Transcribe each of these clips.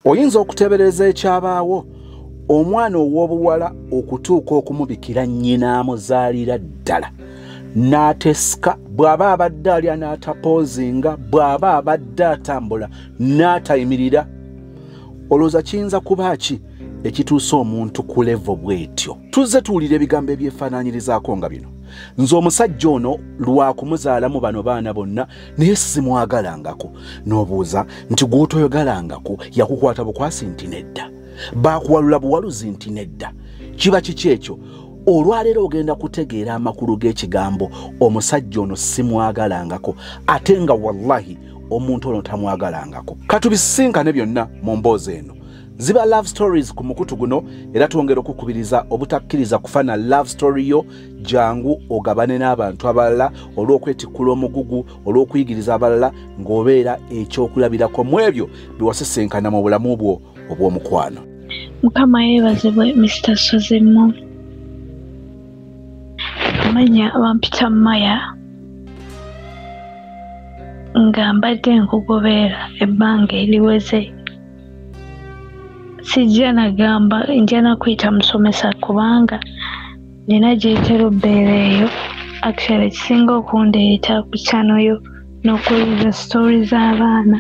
Oyinza okutebereza ekyabaawo omwana ow'obuwala okutuuka okumubikira nnyina amuzaalira ddala n'ateska bw'aba abadde alya n'atapoozinga bw'aba abadde atambula n'atayimirira olowooza kiyinza kuba ki ekituusa omuntu ku levo bw'etyo. Tuzze tuwulira ebigambo ebyefaanaanyirizaako nga bino. Nze omusajja ono lwakumuzaalamu bano baana bonna naye simwagalangako. N'obuuza nti gw'otoyogalangako yakukwata bukwasi nti nedda, baakuwalula buwaluzi nti nedda. Kiba kiki ekyo? Olwaleero ogenda kutegeera amakulu g'ekigambo omusajja ono simwagalangako ate nga wallahi omuntu ono tamwagalangako. Katubisinkane byonna mu mboozi eno. Ziba love stories ku mukutu guno era twongera okukubiriza obutakkiriza kufana love story yo jangu ogabane n'abantu abalala olw'okwetikkula omugugu olw'okuyigiriza abalala ng'obeera ekyokulabirako mu ebyo biwasisenkana mu bulamu bwo obw'omukwano. Mukama yeebazibwe Mr. Sozimo. Amanya bampita Maya nga mbadde nkugoberera ebbanga eriweze. Sijja nagamba nja nakwita musomesa kubanga nina gyetera obbeera eyo. Actually ekisinga okundeeta ku channel yo n'okuwuliriza story z'abaana.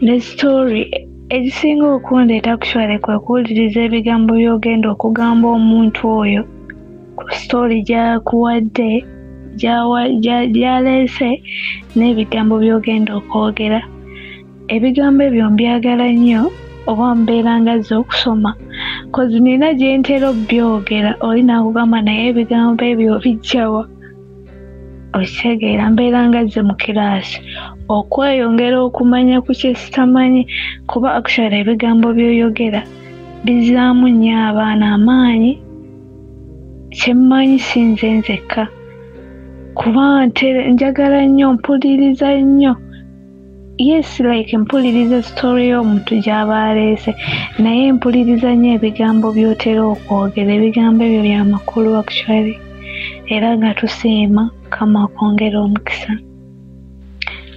Ne story ekisinga okundeeta actually kwe kuwuliriza ebigambo by'ogenda okugamba omuntu oyo ku story gy'akuwadde gy'aleese n'ebigambo by'ogenda okwogera. Ebigambo ebyo mbyagala nnyo oba mbeera ngazze okusoma kozi nina gye ntera obyogera oli naakugamba naye ebigambo ebyo bijjawa. Okitegeera mbeera ngazze mu kiraasi okweyongera okumanya ku kye sitamanyi kuba actually ebigambo by'oyogera bizaamu nnyo abaana amaanyi. Kyemmanyi si nze nzekka kuba njagala nnyo mpuliriza nnyo. Yes, like mpuliriza story y'omuntu gy'aba aleese naye mpuliriza nnyo ebigambo by'otera okwogera. Ebigambo ebyo byamakulu actually era nga tusiima Mukama akwongera omukisa.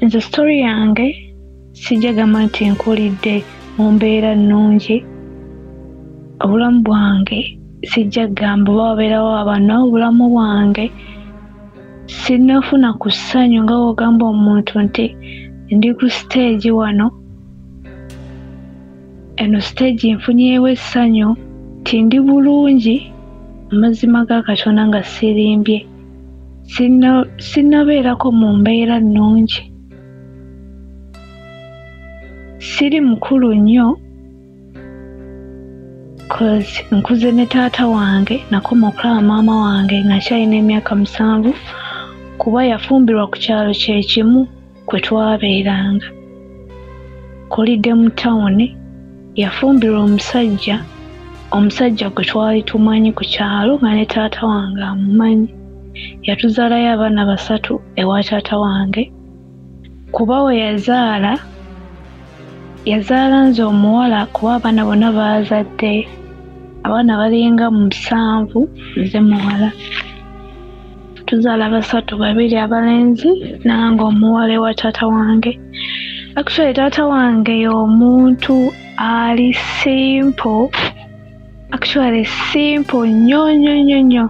Nze story yange sijja gamba nti nkulidde mu mbeera nnungi. Obulamu bwange sijja gamba wabeerawo abantu obulamu bwange sinnafuna ku ssanyu nga wogamba omuntu nti ndi ku stage wano eno stage nfunyeewo essanyu ti ndi bulungi amazima ga Katonda nga sirimbye sinnabeerako mu mbeera nnungi. Siri mukulu nnyo cause nkuze ne taata wange nakoma okulaba maama wange nga kyalina emyaka 7 kuba yafumbirwa ku kyalo kyekimu kwe twabeeranga. Kulidde mu tawuni yafumbirwa omusajja gwe twali tumanyi ku kyalo nga ne taata wange amumanyi. Yatuzaalayo abaana 3 ewa taata wange kuba we yazaala nze omuwala kuba abaana bonna baazadde abaana balinga 7 nze muwala. Tuzaala 3 2 abalenzi nange omuwala ewa taata wange. Actually taata wange y'omuntu ali simple. Actually simple nnyo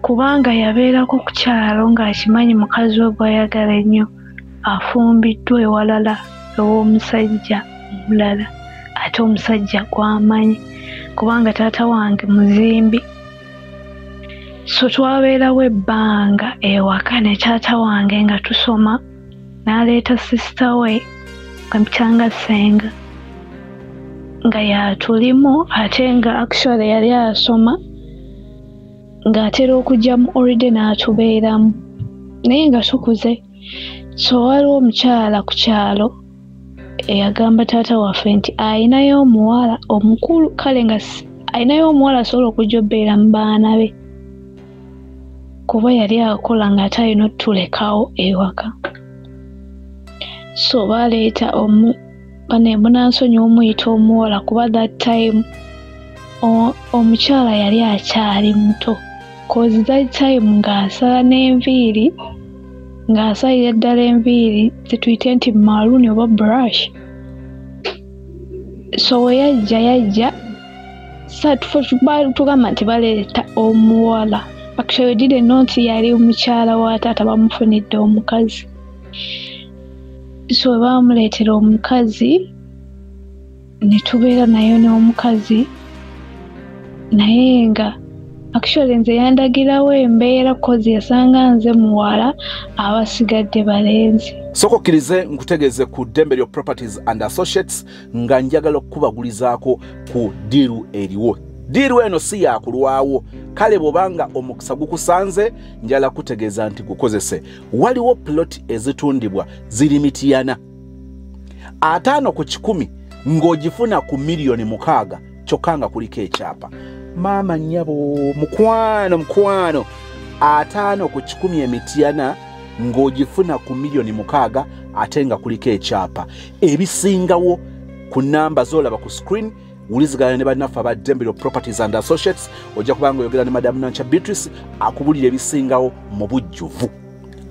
kubanga yabeerako ku kyalo ng'akimanyi mukazi we gw'ayagala ennyo afumbiddwa ewalala ew'omusajja omulala ate omusajja gw'amanyi kubanga taata wange muzimbi. So twabeerawo ebbanga ewaka ne taata wange nga tusoma n'aleeta sister we kampitanga Senga nga yatulimu ate nga actually yali asoma ng'atera okujja mu holiday n'atubeeramu naye nga tukuze. So waliwo omukyala ku kyalo eyagamba taata waffe nti ayinayo omuwala omukulu kale nga ayinayo omuwala asobola okujja obbeera mu baana be kuba yali akola ng'ate alina otulekawo ewaka. So baleeta banemunansonyi omuyita omuwala kuba that time omukyala yali akyali muto cause that time ng'asala n'enviiri ng'asalira ddala enviiri zituyite nti maroon oba brush so we yajja tugamba nti baleeta omuwala. Actually we didn't know nti yali omukyala wa taata bamufunidde omukazi. So we bamuleetera omukazi ne tubeera nayo n'omukazi naye nga actually nze yandagirawo embeera kozi yasanga nze muwala abasigadde balenzi. Sokokkirize nkutegeeze ku Dembelio Properties and Associates nga njagala okubagulizaako ku diiru eriwo. Diiru eno si yakulwawo, kale bw'obanga omukisa gukusanze njala kutegeeza nti gukozese. Waliwo plot ezitundibwa ziri Mityana 5 ku 10 ng'ogifuna ku miliyoni 6 kyokka nga kuliko ekyapa. Maama nnyabo mukwano 5 ku 10 Mityana ng'ogifuna ku miliyoni 6 ate nga kuliko ekyapa. Ebisingawo ku namba z'olaba ku screen wulizigana ne bannaffe aba Dembelio Properties and Associates, ojja kubanga oyogera ne Madam Nancha Beatrice akubulira ebisingawo mu bujjuvu.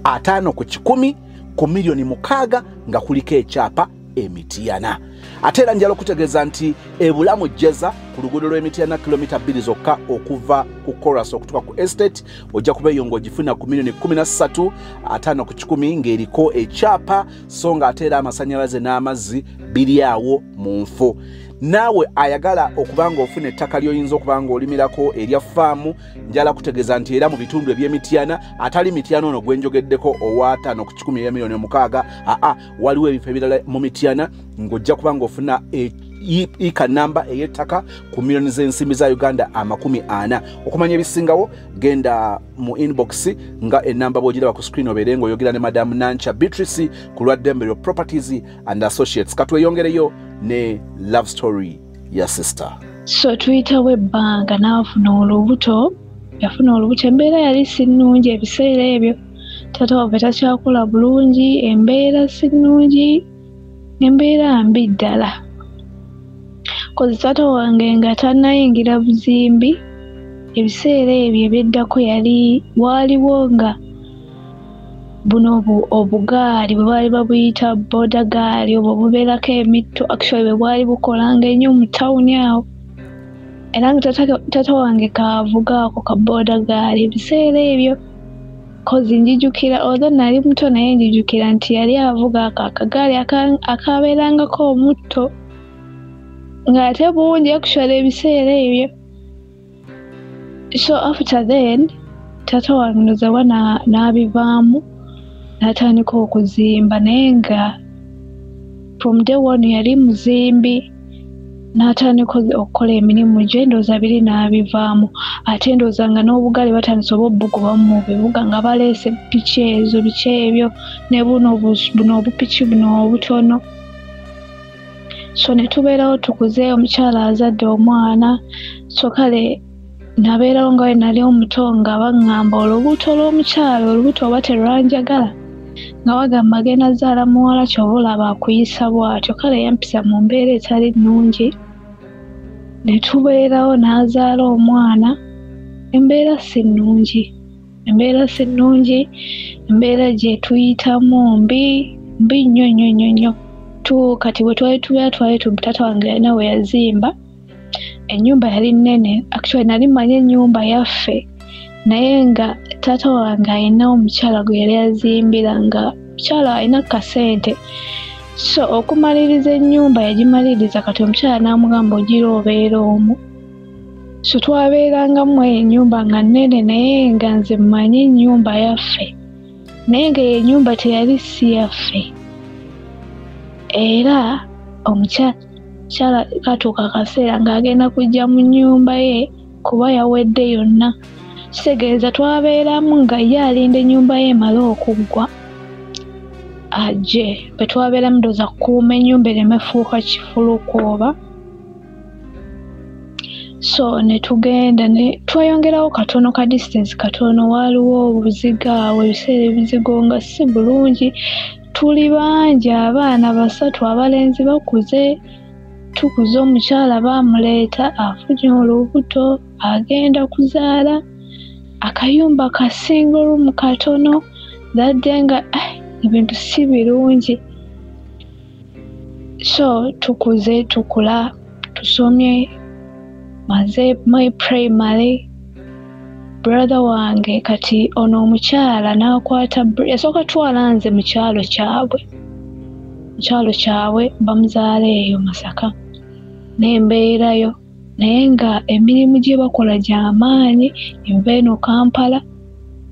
5 ku 10 ku miliyoni 6 nga kuliko ekyapa Mityana. Ate era njala okutegeeza nti ebulamu jjeza ku luguudo lw'Emityana kilomita 2 zokka okuva ku Chorus okutuuka ku Estate, ojja kubeeyo ng'ogifuna ku miliyoni 13 5 ku 10 ng'eriko ekyapa, so nga ate era amasannyalaze n'amazzi biri awo mu nfo. Naawe ayagala okubanga ofuna ettaka ly'oyinza okubanga olimirako erya faamu, njala kutegeeza nti era mu bitundu eby'Emityana atali Mityana ono gwe njogeddeko owa 5 ku 10 ya miliyoni 6, waliwo ebifo ebirala mu Mityana ng'ojja kubanga ofuna ika namba ey'ettaka ku miliyoni z'ensimbi za Uganda 40. Okumanya ebisingawo genda mu inbox nga enamba bw'ogiraba ku screen obeere ng'oyogera ne Madam Nancha Beatrice ku lwa Dembelio Properties and Associates. Katweyongereyo ne love story ya sister. So tuyitawo ebbanga n'afuna olubuto. Yafuna olubuto, embeera yali si nnungi ebiseera ebyo. Taata waffe takyakula bulungi, embeera si nnungi, embeera mbi ddala. Kozi taata wange nga tannayingira buzimbi, ebiseera ebyo eby'eddako yali waaliwo nga buno obugaali bwe baali babuyita boda gaali obwo bubeerako emitto, actually bwe bwali bukolanga ennyo mu tawuni awo. Era nga taata wange kaavugaako ka boda gaali ebiseera ebyo. Kozi njijukira, although nali muto naye njijukira nti yali avuga akagaali akabeerangako omutto ng'ate bungi actually ebiseera ebyo. So after then taata wange ndozawa n'abivaamu n'atandika okuzimba, naye nga from day one yali muzimbi n'atandika okukola emirimu gye, ndowooza biri n'abivaamu. Ate ndowooza nga n'obugaali batandise oba obugobamu mu bibuga nga baleese piki ezo biki ebyo ne buno obupiki buno obutono. So ne tubeerawo tukuze, omukyala azadde omwana, so kale nabeerawo nga we nali omuto nga baŋŋamba olubuto lw'omukyala olubuto oba terwanjagala, nga bagamba agenda zaala muwala ky'oba olaba akuyisa bw'atyo. Kale yampisa mu mbeera etali nnungi, ne tubeerawo n'azaala omwana. Embeera si nnungi, embeera gye tuyitamu mbi nnyo. Kati bwe twali tubeera taata wange yalina we yazimba, ennyumba yali nnene. Actually nali mmanyi ennyumba yaffe, naye nga taata wange alina omukyala gwe yali yazimbira, nga omukyala alina kasente. So okumaliriza ennyumba yagimaliriza, kati omukyala n'amugamba ogira obeera omu. So twabeerangamu ennyumba nga nnene, naye nga nze mmanyi ennyumba yaffe, naye nga ennyumba teyali si yaffe. Era omukyala katuuka akaseera ng'agenda kujja mu nnyumba ye kuba yawedde yonna. Kitegeeza twabeeramu nga ye alinda ennyumba ye emale okuggwa ajje. Bwe twabeeramu ndowooza kukuuma ennyumba ereme fuuka kifulukooba. So ne tugenda ne tweyongerawo katono ka distance katono, waaliwo obuziga awo, ebiseera ebizigo nga si bulungi. Tuli bangi, abaana 3 abalenzi bakuze, tukuze. Omukyala baamuleeta afunye olubuto agenda kuzaala, akayumba ka single room katono, zadde nga ebintu si birungi. So tukuze tukula tusomye maze my primary brother wange kati ono omukyala n'akwata yasooka twalanze mu kyalo kyabwe bamuzaala eyo Masaka nembeerayo naye nga emirimu gye bakola gy'amaanyi nva eno Kampala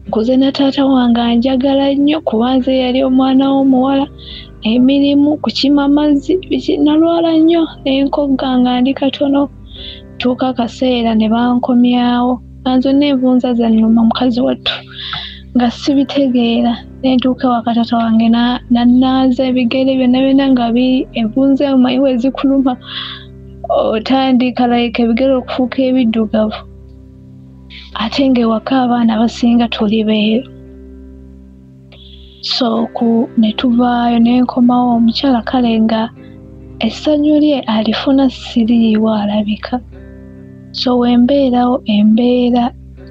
nkuze na taata wange anjagala nnyo kubanze yali omwana w'omuwala emirimu kukima mazzi nalwala nnyo n'enkogga nga ndi katono tuuka akaseera ne bankomyawo nanzo neevunza zannuma mukazi wattu nga sibitegeera nentuuka waka taata wange nannaaza ebigere byonna nga envunza omanyi zikuluma otandika like ebigere okufuuka ebiddugavu ate ng'ewaka abaana basinga tuli beeru so ne tuvaayo nenkomawo omukyala kale nga essanyu lye alifuna siriiwa alabika so wembeerawo embeera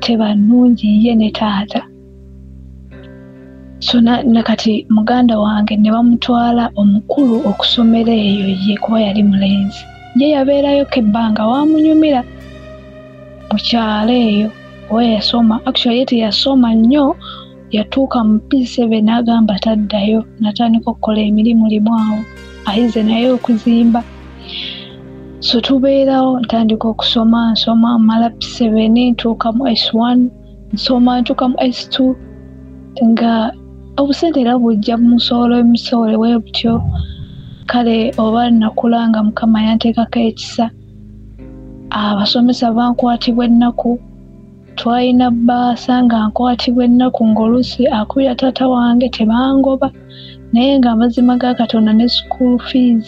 teba nnungi ye ne taata so nakati muganda wange ne bamutwala omukulu okusomera eyo ye kuba yali mulenzi ye yabeerayo kebbanga wamunyumira mu kyalo eyo we yasoma actually ye teyasoma nnyo yatuuka mu P7 n'agamba taddayo natandika okukola emirimu limu ayize naye okuzimba so tubeerawo ntandika okusoma nsoma mala P7 ntuuka mu S1 nsoma ntuuka mu S2 nga obusente era bujja musoolo emisole bwe butyo kale oba nakulanga Mukama yanteekako ekisa abasomesa bankwatibwa ennaku twalina bbaasa nga nkwatibwa ennaku ng'oluusi akubira taata wange tebangoba naye nga amazima ga Katonda ne school fees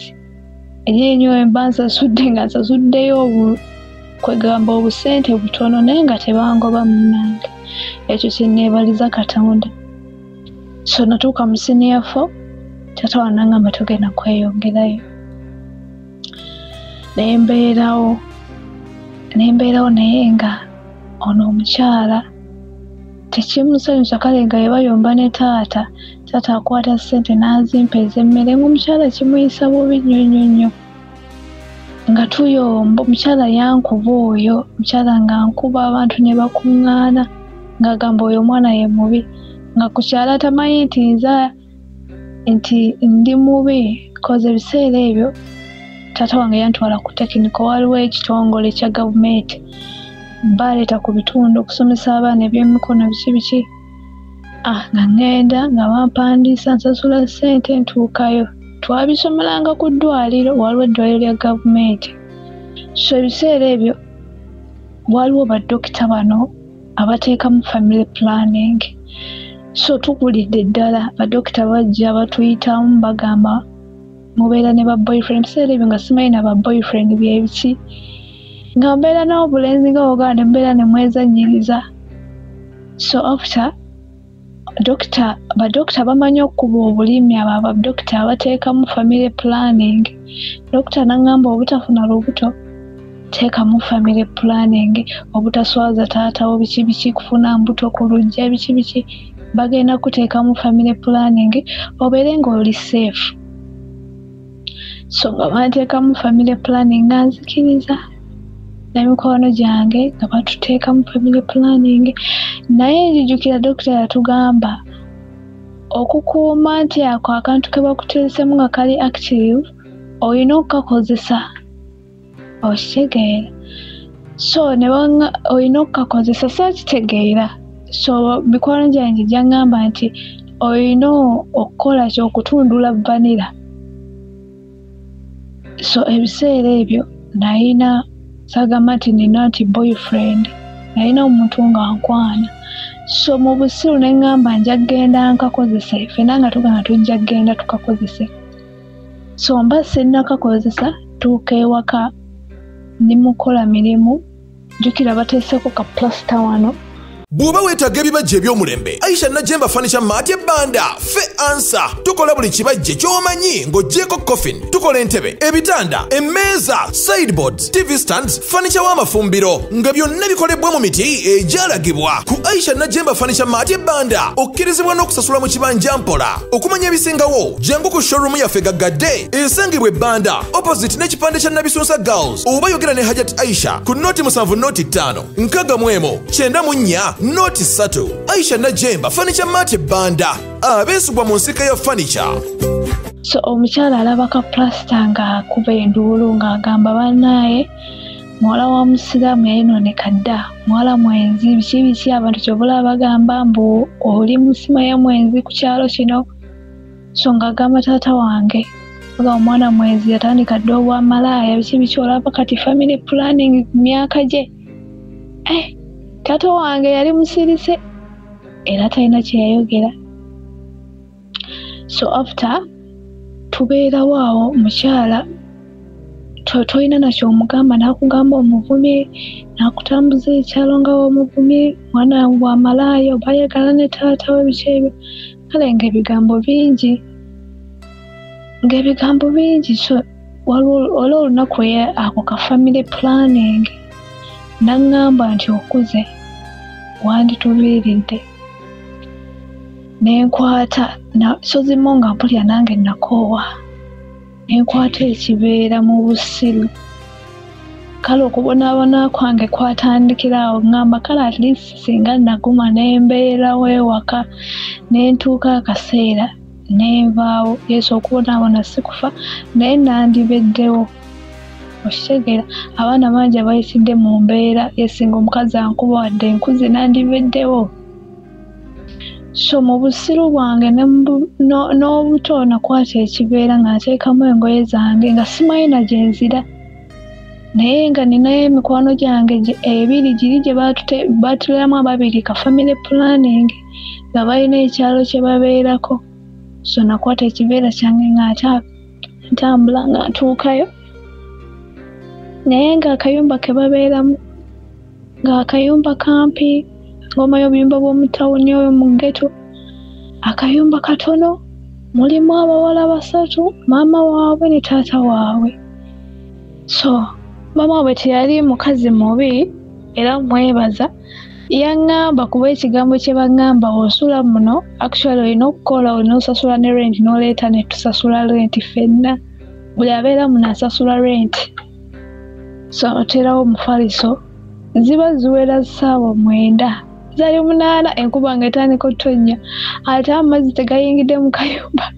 enyenyo emba nsasudde nga nsasuddeyo kwegamba obusente butono naye nga tebangoba munnange ekyo kyenneebaliza Katonda so natuuka mu senior 4 taata wanangamba tugenda kweyongerayo nembeerawo naye nga ono omukyala tekimusanyusa kale nga yebayomba ne taata akwata ssente n'azimpa ez'emmere omukyala kimuyisa bubi nnyo nga tuyomba omukyala yankuba oyo omukyala nga nkuba abantu ne bakuŋŋaana ng'agamba oyo omwana ye mubi nga ku kyala tamanyi nti ndi mubi koze ebiseera ebyo taata wange yantwala ku tekiniko waliwo ekitongole kya gavumenti baleeta ku bitundu okusomesa abaana ebyemikono biki nga ngenda nga bampandiisa nsasula ssente ntuukayo twabisomeranga ku ddwaliro waliwo eddwaliro lya gavumenti so ebiseera ebyo waliwo baddokita bano abateekamu family planning so tukulidde ddala baddokita bajja batuyitamu bagamba mubeera ne ba boyfriend ebiseera ebyo nga simanyi na ba boyfriend byebiki nga mbeera nawo bulenzi nga oganda mbeera ne mwezannyiriza so after badokita bamanyi okuba obulimi abo abadokita abateekamu family planning dokita n'angamba obutafuna lubuto teekamu family planning obutaswaza taatawo biki kufuna mbuto ku lujja biki bagenda kuteekamu family planning obeere ng'oli safe so nga banteekamu family planning nga nzikiriza n'emikono gyange nga batuteekamu family planning naye njijukira dokita yatugamba okukuuma nti ako akantu ke bakuteesemu nga kali active olina okukakozesa okitegeera so olina okukakozesa saakitegeera so mikono gyange gyangamba nti olina okukola kyokutundula vanilla so ebiseera ebyo nalina sagamba nti nina nti boyfriend nalina omuntu nga nkwana so mu busiru neŋŋamba nja kgenda nkakozese ffenna nga tugamba tujja kgenda tukakozese so mba sinnakakozesa tuuka ewaka ndi mukola mirimu jjukira bateeseko ka plasita wano Bw'oba weetaaga ebibajje eby'omulembe, Aisha Najemba Furniture Mart Banda fe ansa. Tukola buli kibajje ky'omanyi ng'oggyeko coffin. Tukola entebe, ebitanda, emmeeza, sideboards, TV stands, furniture w'amafumbiro nga byonna bikolebwa mu miti egyalagibwa. Ku Aisha Najemba Furniture Mart Banda okkirizibwa n'okusasula mu kibanja mpola. Okumanya ebisingawo, jangu ku showroom yaffe Gaggadde esangibwa Banda opposite n'ekipande kya Nabisunsa Girls. Oba yogera ne Hajat Aisha ku noti 7 noti 5 nkaga mwemo 94 noti 3. Aisha Najemba Furniture Mart Banda abeesibwa mu nsika ya furniture. So omukyala alaba ka plaster nga akuba enduulu ng'agamba bannaye muwala wa musiraamu yayinooneka dda, muwala mwenzi, biki abantu kyobula bagamba mbu oli musima ya mwenzi ku kyalo kino. So ng'agamba taata wange nga omwana mwenzi yatandika dda obwamalaaya, biki olaba kati family planning ku myaka gye. Taata wange yali musirise era talina kye yayogera. So after tubeerawo awo mukyala tolina nakyo omugamba, nakugamba omuvumye, nakutambuza ekyalo nga omuvumye, mwana wa malaaya oba ayagala ne taata we, biki ebyo. Kale ng'ebigambo bingi. So waliwo olunaku ako ka family planning naŋŋamba nti okuze wanditubiiridde. Nenkwata sozimo nga mpulya nange nakoowa, nenkwata ekibeera mu busiru. Kale okubonaabona kwange kwatandikira awo, ŋŋamba kale at least singa naguma nembeerawo ewaka nentuuka akaseera nenvaawo, yesu okubonaabona sikufa naye nandibeddewo. Okitegeera abaana bangi abayisidde mu mbeera yesinga omukazi ankuba wadde enkuzi nandibeddewo. So mu busiru bwange n'obuto nakwata ekibeera nga nteekamu engoye zange nga simayina gye nzira, naye nga ninayo emikwano gyange ebiri giri gye batuliramu ababiri ka family planning nga balina ekyalo kye babeerako. So nakwata ekibeera kyange nga ntambula nga ntuukayo, naye nga akayumba ke babeeramu nga akayumba kampi, ng'omayo obuyumba bw'omu tawuni oyo mu ghetto, akayumba katono, mulimu abawala 3, maama waabwe ne taata waabwe. So maama waabwe teyali mukazi mubi era mwebaza, yaŋŋamba kuba ekigambo kye baŋŋamba osula muno actually olina okukola, olina osasula ne rent, n'oleeta ne tusasula rent ffenna, buli abeera muno asasula rent. So oterawo omufaliso ziba ziwera ssaawa 9 zali 8 enkuba nga etandika otonnya, ate amazzi tegayingidde mu kayumba.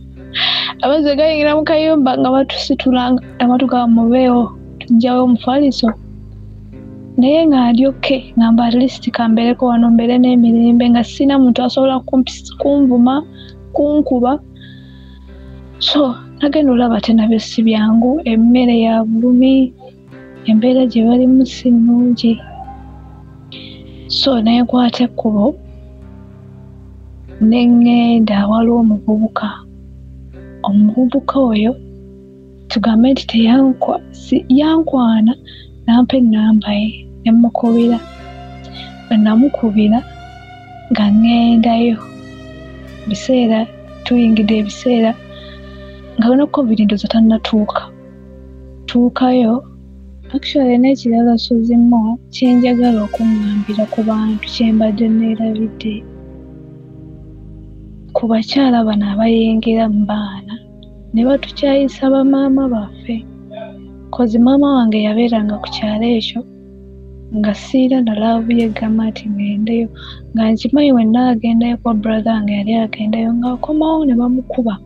Amazzi gayingira mu kayumba nga batusitulanga amatuga mubeewo tujjawo omufaliso. Naye nga ndyoke ngamba at least kambeereko wano mbeere n'emirembe nga sina muntu asobola kunvuma kunkuba. So nagenda olaba tenabyo si byangu, emmere ya bulumi, embeera gye balimu si nnungi. So naye nkwata ekkubo neŋŋenda, waliwo omuvubuka oyo tugambe nti yankwana, nampa ennamba ye nemukubira. Bwe namukubira nga ŋŋendayo biseera tuyingidde ebiseera nga wona COVID ndoza tannatuuka. Tuukayo actually n'ekirala sozimu kyenjagala okuŋŋambira ku bantu kyembadde neerabidde ku bakyala bano abayengera mu baana ne batukyayisa bamaama baffe. Kozi maama wange yabeeranga ku kyalo ekyo nga siira na laavu yeggamba nti ngendeyo, nga nkimanyi wenna agendayo kwa brother wange yali agendayo ng'akomawo ne bamukuba.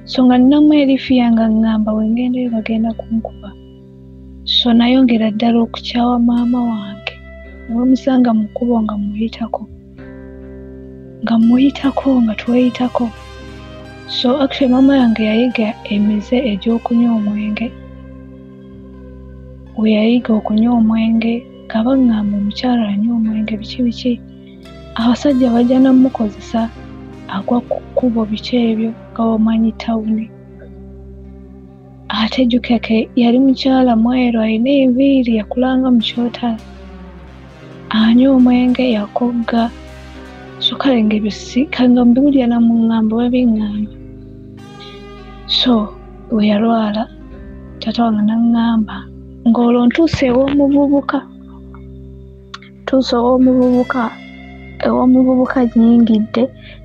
So nga ninamu erifu yange ŋŋamba wengendayo bagenda kunkuba. So nayongera ddala okukyawa maama wange, ne bamusanga mu kkubo nga muyitako nga tweyitako. So actually maama yange yayiga emize egy'okunywa omwenge. We yayiga okunywa omwenge nga baŋŋamba omukyala anywa omwenge biki abasajja bajja namukozesa agwa ku kkubo, biki ebyo nga bamanyi tawuni. Ate jjukeke yali mukyala mweru alina enviiri yakulanga mu kyotala, anywa omwenge yakogga so kale ngebisi kanga mbiwulira namuŋŋamba webiŋŋamba so we yalwala taata wange naŋŋamba ng'olwo ntuuse ew'omuvubuka nnyingidde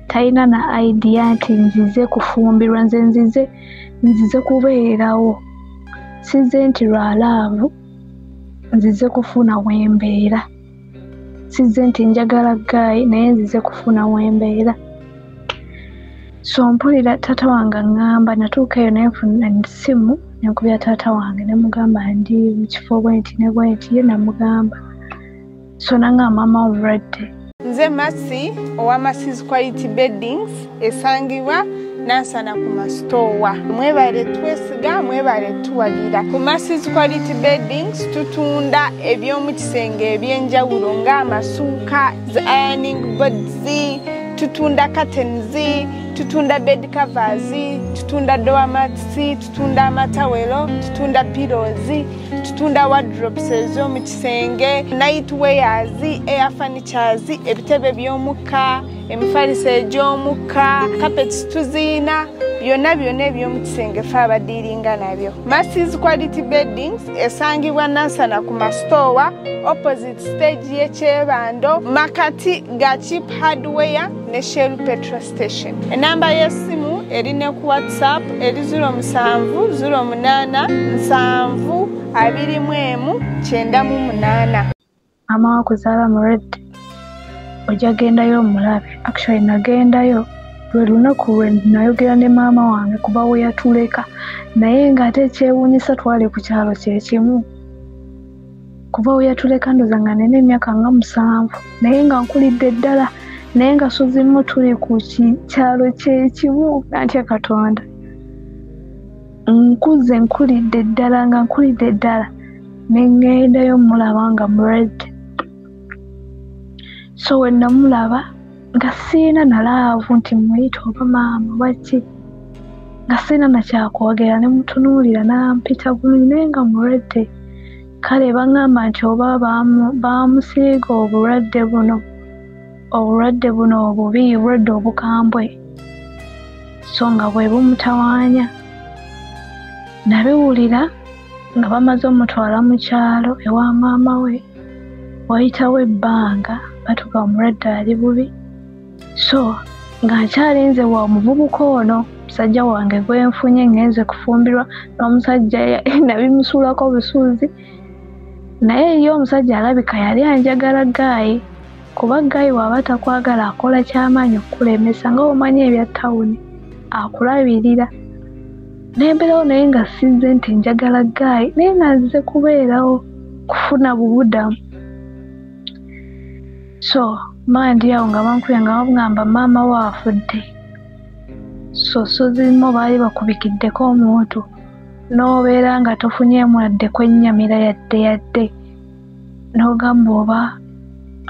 talina na idea nti nzize kufumbirwa nzize kubeerawo size nti lwalaavu nzize kufuna wembeera size nti njagala gaayi naye nzize kufuna wembeera so mpulira taata wange aŋŋamba natuukayo naye nfuna essimu nenkubya taata wange nemugamba ndi mu kifo bwenti ne bwenti ye namugamba so naŋŋamba maama omulwadde nze Masi owa Masi's Quality Beddings esangibwa Nansana ku masitoowa mwebale twesiga mwebale tuwalira ku Masi's Quality Beddings tutunda ebyomu kisenge ebyenjawulo ng'amasuuka ironing boards tutunda curtains tutunda bed covers tutunda door mats tutunda amatawelo tutunda pillows tutunda wardrobes ez'omu kisenge night wears air furnitures ebitebe by'omukka emifaliso egy'omukka carpets tuziina byonna eby'omu kisenge fe abadiiringa nabyo. Masi's Quality Beddings esangibwa Nansana ku masitoowa opposite stage y'ekyebando makati ga Cheap Hardware ne Shell Petrol Station. Enamba y'essimu erine ku WhatsApp eri 0787211998. Mama wakuzaala mulwadde ojja gendayo omulabe. Actually nagendayo lwe lunaku lwe nayogera ne maama wange kuba we yatuleka naye ng'ate ekyewuunyisa twali ku kyalo kyekimu kuba we yatuleka ndoza nga nina emyaka nga 7 naye nga nkulidde ddala naye nga sozimu tuli ku kyalo kyekimu nantya Katonda nkulidde ddala ne ngendayo mulaba nga mulwadde so we namulaba nga siina nalaavu nti muyita oba maama baki nga siina nakyakwogera ne mutunuulira nampita bulungi naye nga mulwadde kale baŋŋamba nti oba baamusiiga obulwadde buno obubi obulwadde obukambwe so nga bwe bumutawaanya nabiwulira nga bamaze omutwala mu kyalo ewa maama we wayitawo ebbanga batuka omulwadde ali bubi so nga nkyalinze wa omuvubuka ono musajja wange gwenfunye ngenze kufumbirwa n'omusajja nabimusuulako obusuuzi naye ye omusajja alabika yali anjagala gaayi kuba gaayi waaba takwagala akola kyamaanyi okukulemesa nga omanyi ebya tawuni akulabirira nemberawo naye nga sizze nti njagala gaayi naye nga nzize kubeerawo kufuna bubudamu so mandi awo nga bankubya nga baŋŋamba maama we afudde so zimu baali bakubikiddeko omuntu n'obeera nga tofunyeemu wadde kwennyamira yadde n'ogamba oba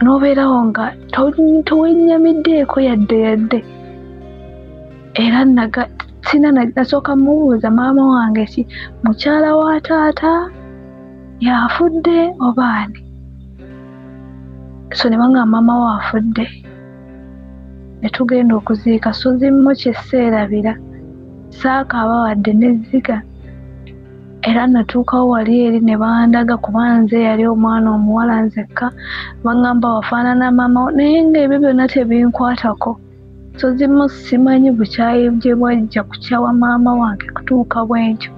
n'obeerawo nga towennyamiddeeko yadde era nasooka mubuuza maama wange ki mukyala wa taata yafudde oba ani so ne baŋŋamba maama we afudde ne tugenda okuziika so zimu kyeseerabira saakaaba wadde n'ezziga era natuukawo wali eri ne bandaga kuba nze yali omwana omuwala nzekka baŋŋamba wafaanana maama naye ng'ebyo byonna tebinkwatako so zimu simanyi bukyayi gye bwajja kukyawa maama wange kutuuka bwentyo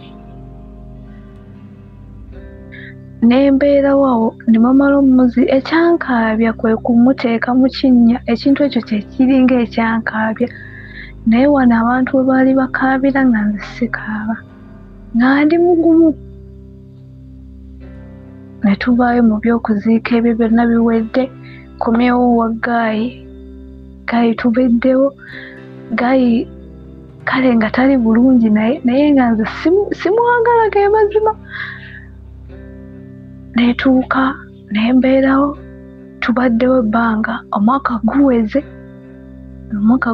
nembeerawo awo ne bamala omuzi ekyankaabya kwe kumuteeka mu kinnya ekintu ekyo kyekiringa ekyankaabya naye wano abantu we baali bakaabira nga nze sikaaba nga ndi mugumu ne tuvaayo mu by'okuziika ebyo byonna biwedde komyewo wa gaayi tubeddewo gaayi kale nga tali bulungi naye nga nze simwagala ge mazima netuuka nembeerawo tubaddewo ebbanga omwaka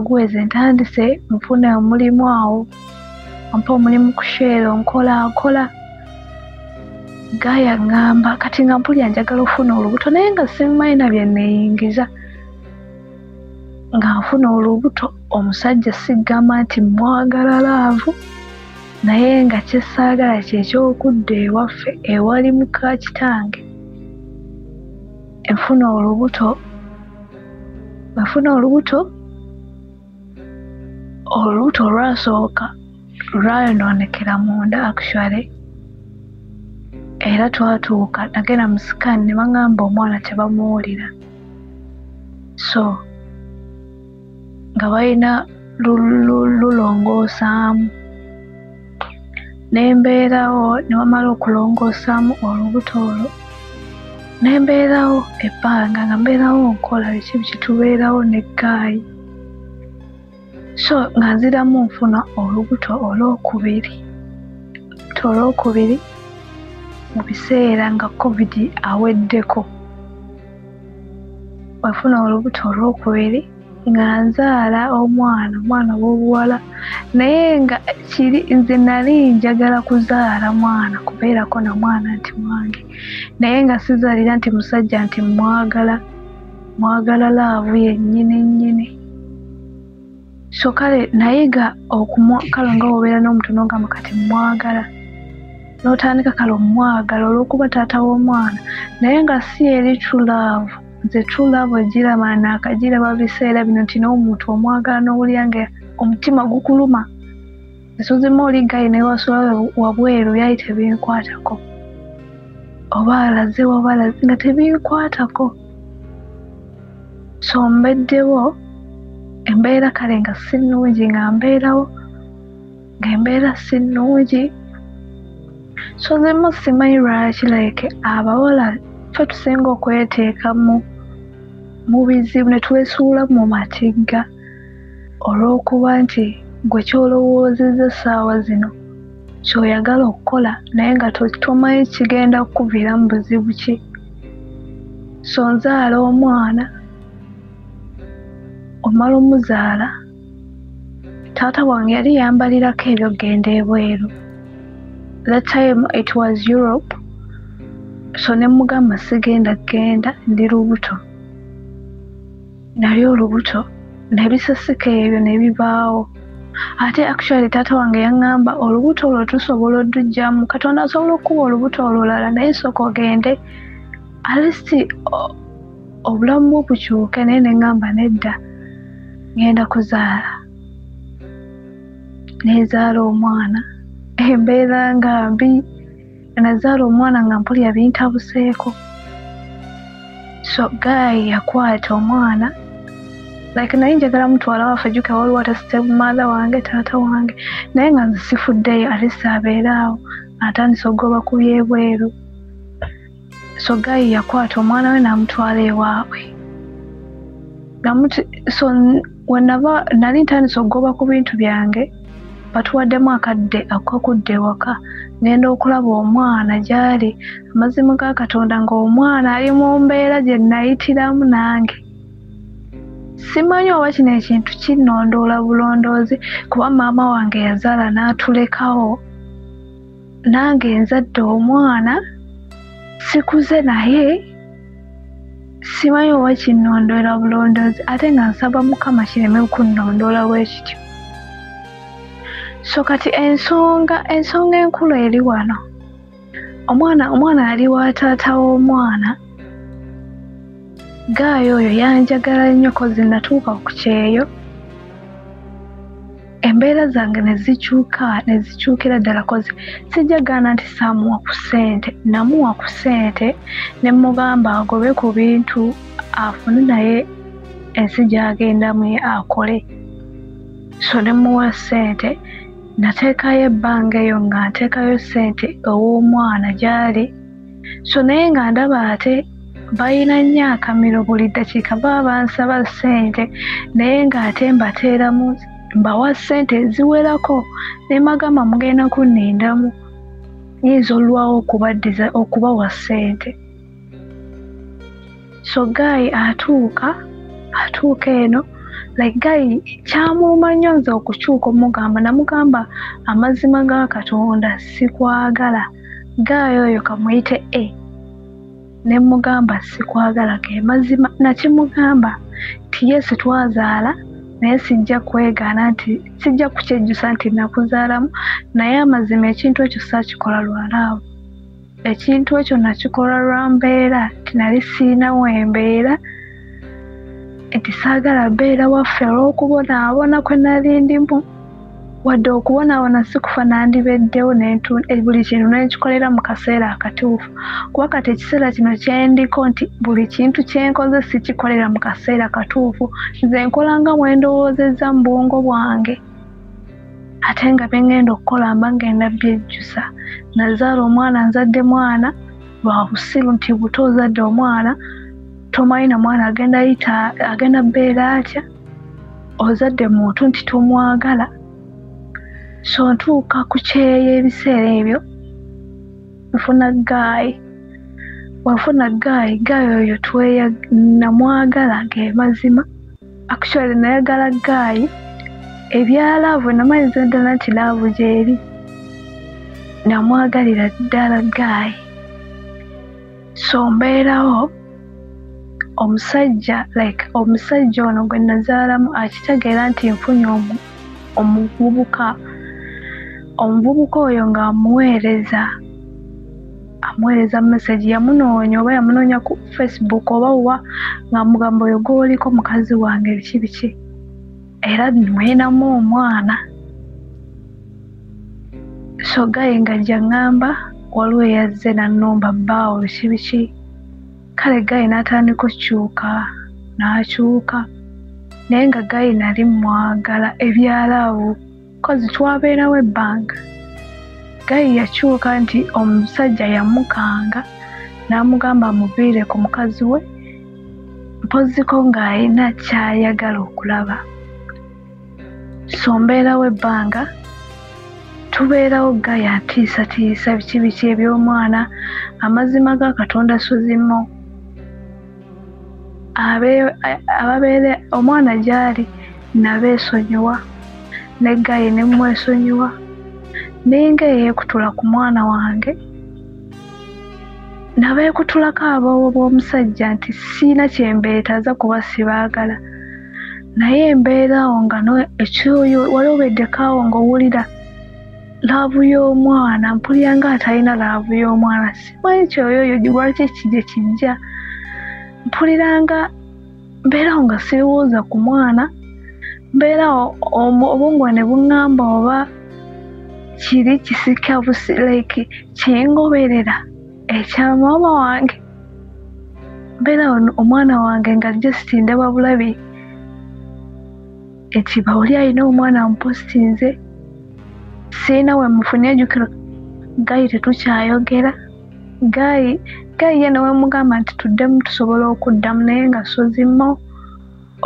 guweze ntandise nfune omulimu awo ampa omulimu ku sheero nkola gaaya ŋŋamba kati nga mpulya njagala ofuna olubuto naye nga simumanyi na bye neeyingiza nga nfuna olubuto omusajja sigamba nti mwagala laavu naye nga kyesaagala kyekyokudda ewaffe ewali muka kitange enfuna olubuto olwasooka lwayonoonekera munda actually era twatuuka nagenda mu sikaani ne baŋŋamba omwana tebamuwulira so nga balina lulongoosaamu nembeerawo ne bamala okulongoosaamu olubuto olwo nembeerawo ebbanga nga mbeerawo nkola biki kitubeerawo ne Gaayi so nga nziramu nfuna olubuto olwokubiri mu biseera nga COVID aweddeko wafuna olubuto olwokubiri nga nzaala omwana w'obuwala naye nga nze nali njagala kuzaala mwana kubeerako na mwana nti mwange naye nga sizaalira nti musajja nti mwagala laavu yennyini so kale nayiga kale nga obeera n'omuntu n'ogamba kati mwagala n'otandika kale omwagala olw'okuba taata w'omwana naye nga si eri true love nze true love ogiraba naakagiraba biseera bino nti n'omuntu omwagala n'owulira nga omutima gukuluma esozimu oli Gaayi naye wasula wabweru yayi tebinkwatako oba alaze nga tebinkwatako so mbeddewo embeera kale nga si nnungi nga mbeerawo ng'embeera si nnungi so zimu simanyi lwaki like abawala ffe tusinga okweteeka mu bizibu ne twesuula mu matigga olw'okuba nti gwe kyolowoozezza essaawa zino ky'oyagala okukola naye nga tomanyi kigenda kukuviiramu buzibu ki so nzaala omwana omala omuzaala taata wange yali yambalirako ebyo genda ebweru that time it was Europe so ne mugamba sigenda ndi lubuto nali olubuto nebisasika ebyo nebibaawo ate actually taata wange yaŋŋamba olubuto olwo tusobola oddujjamu Katonda asobola okuba olubuto olulala naye sooka ogende alisti obulamu bwo bukyuke naye neŋŋamba nedda ngenda kuzaala nezaala omwana embeera nga mbi nazaala omwana nga mpulira bintabuseeko so Gaayi yakwata omwana like naye njagala mutwala waffe jjuka waliwo ate step mother wange taata wange naye nga nze sifuddeyo ate saabeeraawo atandise ogoba ku byebweru so Gaayi yakwata omwana we n'amutwala ewaabwe so wenava nali ntandise ogoba ku bintu byange batuwaddemu akadde akakudde ewaka ngenda okulaba omwana gy'ali amazima ga Katonda ng'omwana ali mu mbeera gye nayitiramu nange simanyi oba kino ekintu kinnondoola bulondoozi kuba maama wange yazaala n'atulekawo nange nzadde omwana sikuze naye simanyi oba kinnondoola bulondoozi ate nga nsaba Mukama kireme kunnondoola bwe kityo so kati ensonga enkulu eri wano omwana yali wa taata w'omwana Gaayi oyo yanjagala nnyo kozi natuuka ku kyeyo embeera zange nezikyukira ddala kozi sijjagaana nti saamuwa ku ssente namuwa ku ssente ne mugamba agobe ku bintu afune naye ensi gy'agendamu akole so ne muwa ssente nateekayo ebbanga eyo nga nteekayo ssente ow'omwana gy'ali so naye nga ndaba ate balina nnyo akamiro buli ddakiika baba bansaba ssente naye ng'ate mbateeramu mbawa ssente eziwerako ne magamba mugenda kunnindamu nyinza olwawo okubawa ssente so Gaayi atuuka eno like Gaayi kyamuuma nnyo nze okukyuka omugamba namugamba amazima ga Katonda sikwagala Gaayi oyo kamuyite ne mugamba sikwagala ge mazima nakimugamba nti yes twazaala naye sijja kwegaana nti sijja kukyejjusa nti nakuzaalamu naye amazima ekintu ekyo saakikola lwalaawo ekintu ekyo nakikola lwa mbeera tinali siinawo embeera nti saagala mbeera waffe olw'okubonaabona kwe nali ndimu wadde okubonaabona si kufa nandibeddewo buli kintu nekikolera mu kaseera akatuufu kuba kati ekiseera kino kyendiko nti buli kintu kyenkoze sikikolera mu kaseera katuufu nze nkola nga bwendowoozezza mu bwongo bwange ate nga byengenda okukola mba ngenda byejjusa nazaala omwana nzadde mwana lwa busiru nti buto ozadde omwana tomanyi na mwana agenda bbeera atya ozadde muntu nti tomwagala so ntuuka ku kyeyo ebiseera ebyo nfuna Guy wafuna Guy oyo namwagala ng'emazima actually nayagala Guy ebya laavu namanyiza ddala nti laavu gyeri namwagalira ddala Guy so mbeerawo omusajja ono gwe nazaalamu akitegeera nti nfunye omuvubuka oyo ng'amuweereza message yamunoonya oba yamunoonya ku Facebook oba ng'amugamba oyo gw'oliko mukazi wange biki era nweenamu omwana so Guy ng'ajja ngamba waliwo eyazze nannomba bbaawo biki kale Guy n'atandika okukyuka n'akyuka naye nga Guy nali mwagala ebyalaawo kozi twabeerawo ebbanga Guy yakyuka nti omusajja yamukanga n'amugamba amuviire ku mukazi we mpoziko ng'alina kyayagala okulaba so mbeerawo ebbanga tubeerawo Guy atiisatiisa biki eby'omwana amazima ga Katonda sozimo ababeere omwana gyali nabeesonyiwa ne Guy ne mwesonyiwa ninga yeekutula ku mwana wange nabeekutulako aboobo b'omusajja nti siina kyembeetaaza kuba sibaagala naye embeerawo nga ekyoyo wali obeddekaawo ng'owulira laavu y'omwana mpulira nga atalina laavu y'omwana simanyi kyoyoyo lwaki kijje kijja mpulira nga mbeerawo nga sirowooza ku mwana mbeerawo obwongo ne buŋŋamba oba kiri kisika kyengoberera ekya maama wange mbeerawo omwana wange nga just ndaba bulabi eti bawuli alina omwana amupositinze siina we mufunye ejjukiro Guy tetukyayogera Guy ye nawe mugamba nti tuddemu tusobole okuddamu naye nga sozimo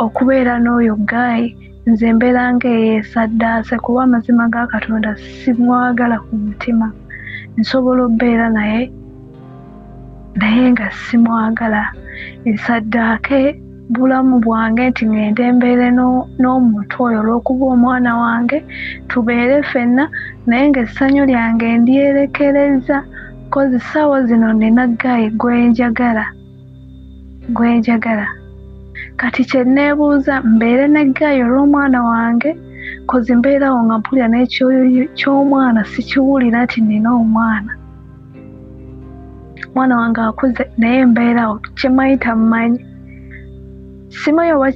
okubeera n'oyo Guy nze mbeera ng'eyeesaddaase kuba amazima ga Katonda simwagala ku mutima nsobola obbeera naye nga simwagala nsaddaake bulamu bwange nti ngende embeere n'omuntu oyo olw'okuba omwana wange tubeere ffenna naye ng'essanyu lyange ndyerekereza kozi ssaawa zino nina Guy gwenjagala kati kye neebuuza mbeere ne Guy olw'omwana wange kozi mbeerawo nga mpulira n'ekyoyo ky'omwana sikiwulira nti nina omwana wange akuze naye mbeerawo kimanyi tamumanyi simanyi oba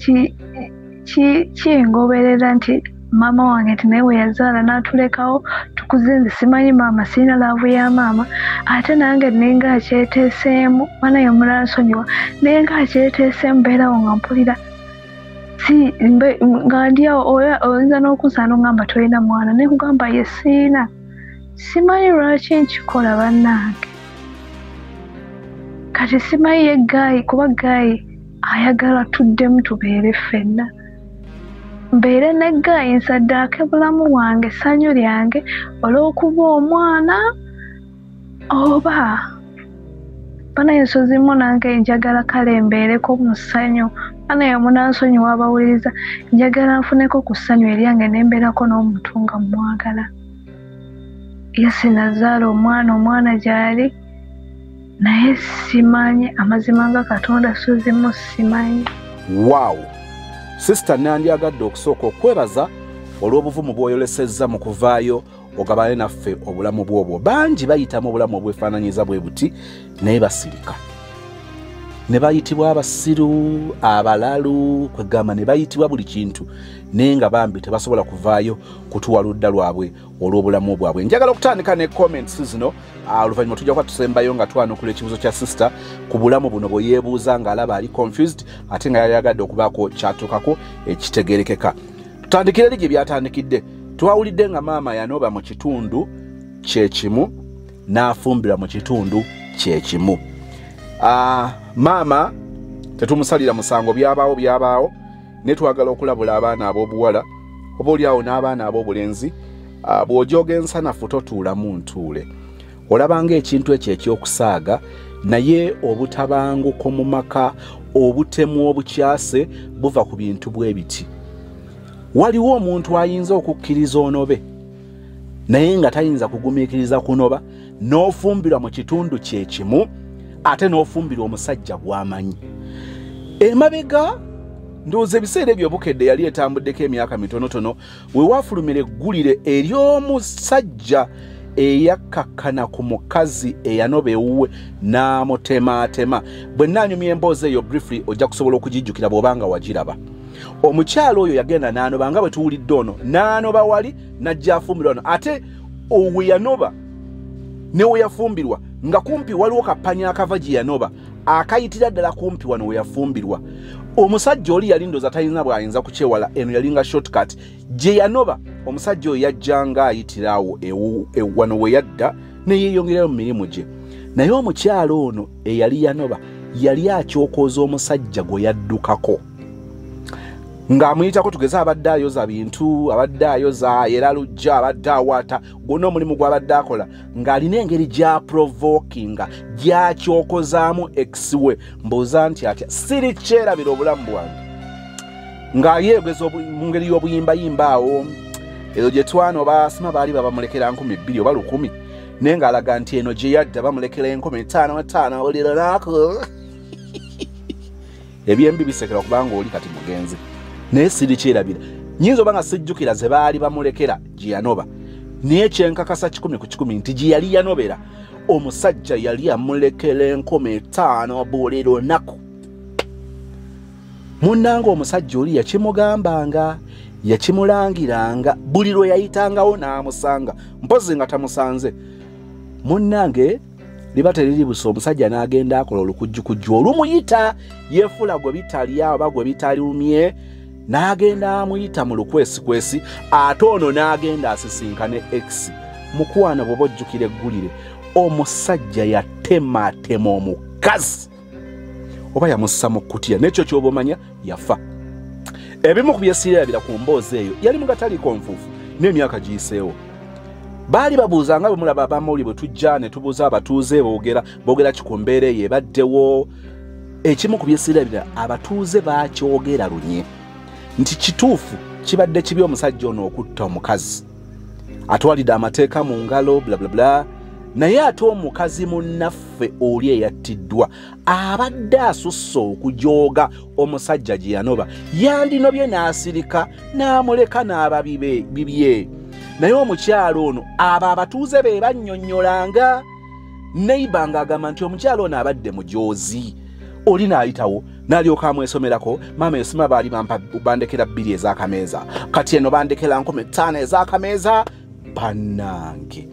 kingoberera nti maama wange nti naye we yazaala n'atulekawo tukuze nze simanyi maama sirina laavu ya maama ate nange ninga akyeteeseemu banaye mulansonyiwa naye nga akyeteeseemu mbeerawo nga mpulira nga ndyawo oyinza n'okunsa n'ogamba tolina mwana naye kugamba ye siina simanyi lwaki nkikola bannange kati simanyi ye Guy kuba Guy ayagala tuddemu tubeere ffenna mbeere ne Guy nsaddaake bulamu bwange essanyu lyange olw'okuba omwana oba banaye nsozimu nange njagala kale mbeereko mu ssanyu banaye munansonyiwa abawuliriza njagala nfuneko ku ssanyu eryange nembeerako n'omuntu nga mwagala yesi nazaala omwana gyali naye simanyi amazima nga Katonda sozimu simanyi wow Sister nandyagadde okusooka okwebaza olw'obuvumu bw'oyolesezza mu kuvaayo ogabane naffe obulamu bwobwo. Bangi bayitamu obulamu obwefaananyiza bwe buti naye basirika. Ne bayitibwa abasiru, abalalu, kwegamba ne bayitibwa buli kintu naye nga bambi tebasobola kuvaayo kutuwa ludda lwabwe olw'obulamu bwabwe. Njagala okutandika ne comments zino oluvannyuma tujja kuba tusembayo nga twanukula ekibuuzo kya sister ku bulamu buno bwe yeebuuza ng'alaba ali confused ate nga yali agadde okubaako kyatuukako ekitegeerekeka. Tutandikire eri gye byatandikidde. Twawulidde nga maama yanoba mu kitundu kyekimu n'afumbira mu kitundu kyekimu. Maama tetumusalira musango, byabaawo ne twagala okulabula abaana ab'obuwala oba oliawo n'abaana ab'obulenzi. Bw'ojooga ensanafu totuulamu ntuule. Olabanga ekintu ekyo ekyokusaaga naye obutabanguko mu maka, obutemu obukyase buva ku bintu bwe biti. Waliwo omuntu ayinza okukkiriza onobe naye nga tayinza kugumiikiriza kunoba n'ofumbirwa mu kitundu kyekimu ate n'ofumbirwa omusajja gw'amanyi. Emabega ndowooza ebiseera ebyo bukedde yali etambuddeko emyaka mitonotono we waafulumira eggulire ery'omusajja eyakkakkana ku mukazi eyanoba ewuwe n'amutemaatema. Bwe nnaanyumya emboozi eyo briefly ojja kusobola okugijjukira bw'obanga wagiraba. Omukyalo oyo yagenda n'anoba nga bwe tuwulidde ono n'anoba wali n'ajja afumbirwa wano ate owe yanoba ne we yafumbirwa nga kumpi waliwo kapanya akava gye yanoba akayitira ddala kumpi wano we yafumbirwa. Omusajja oli yali ndooza talina bw'ayinza kukyewala, eno yalinga shortcut gye yanoba. Omusajja oyo yajjanga ayitirawo wano we yadda ne yeeyongerayo mu mirimu gye. Naye omukyalo ono eyali yanoba yali akyokooza omusajja gwe yaddukako ng'amuyitako tugeze abadde ayoza bintu, abadde ayoza era lujja, abadde awaata, gwonna omulimu gw'abadde akola ng'alina engeri gya provokinga gy'akyokozaamu ex we. Mbuuza nti atya siri kyerabira obulamu bwange ng'ayeegeza mu ngeri y'obuyimbayimba awo. Ezo gye twanoba sima baali babamulekera 2,000 oba 1,000 naye ng'alaga nti eno gye yadda bamulekera 5,500 buli lunaku. Ebyembi bisekera kubanga oli kati mugenzi naye siri kyerabira. Nyinza oba nga sijjukira ze baali bamulekera gye yanoba naye kyenkakasa 100 ku 100 nti gye yali yanobera omusajja yali amulekera 5,000 buli lunaku. Munnanga omusajja oli yakimugambanga, yakimulangiranga buli lwe yayitangawo n'amusanga, mpozi nga tamusanze. Munnange liba teriri buso omusajja n'agenda akola olukujjukujju olumuyita yeefula gwe bitalya oba gwe bitalumye n'agenda amuyita mu lukwesikwesi ate ono n'agenda asisinkane ex. Mukwana bw'oba ojjukira eggulire omusajja yatematema omukazi oba yamussa mu kkutiya n'ekyo ky'oba omanya yafa. Ebimu ku byesiirabira ku mboozi eyo yali mu kataliiko nfuufu n'emyaka giyiseewo. Baali babuuzanga bwe mulaba abamawulire bwe tujja ne tubuuza abatuuze boogera ki ku mbeera eyo ebaddewo. Ekimu ku byesiirabira abatuuze baakyogera lunye nti kituufu kibadde kibi omusajja ono okutta omukazi atwalidde amateeka mu ngalo blablabla naye ate omukazi munnaffe oli eyattiddwa abadde asusse okujooga omusajja gye yanoba yandinobye n'asirika n'amuleka n'aba bibye. Naye omukyalo ono abo abatuuze be bannyonnyolanga. Neighbor ng'agamba nti omukyalo ono abadde mujoozi. Oli n'ayitawo n'alyoka amwesomerako, maama esima baali bandekera 2 ez'akameeza kati eno bandekera 5,000 ez'akameeza. Bannange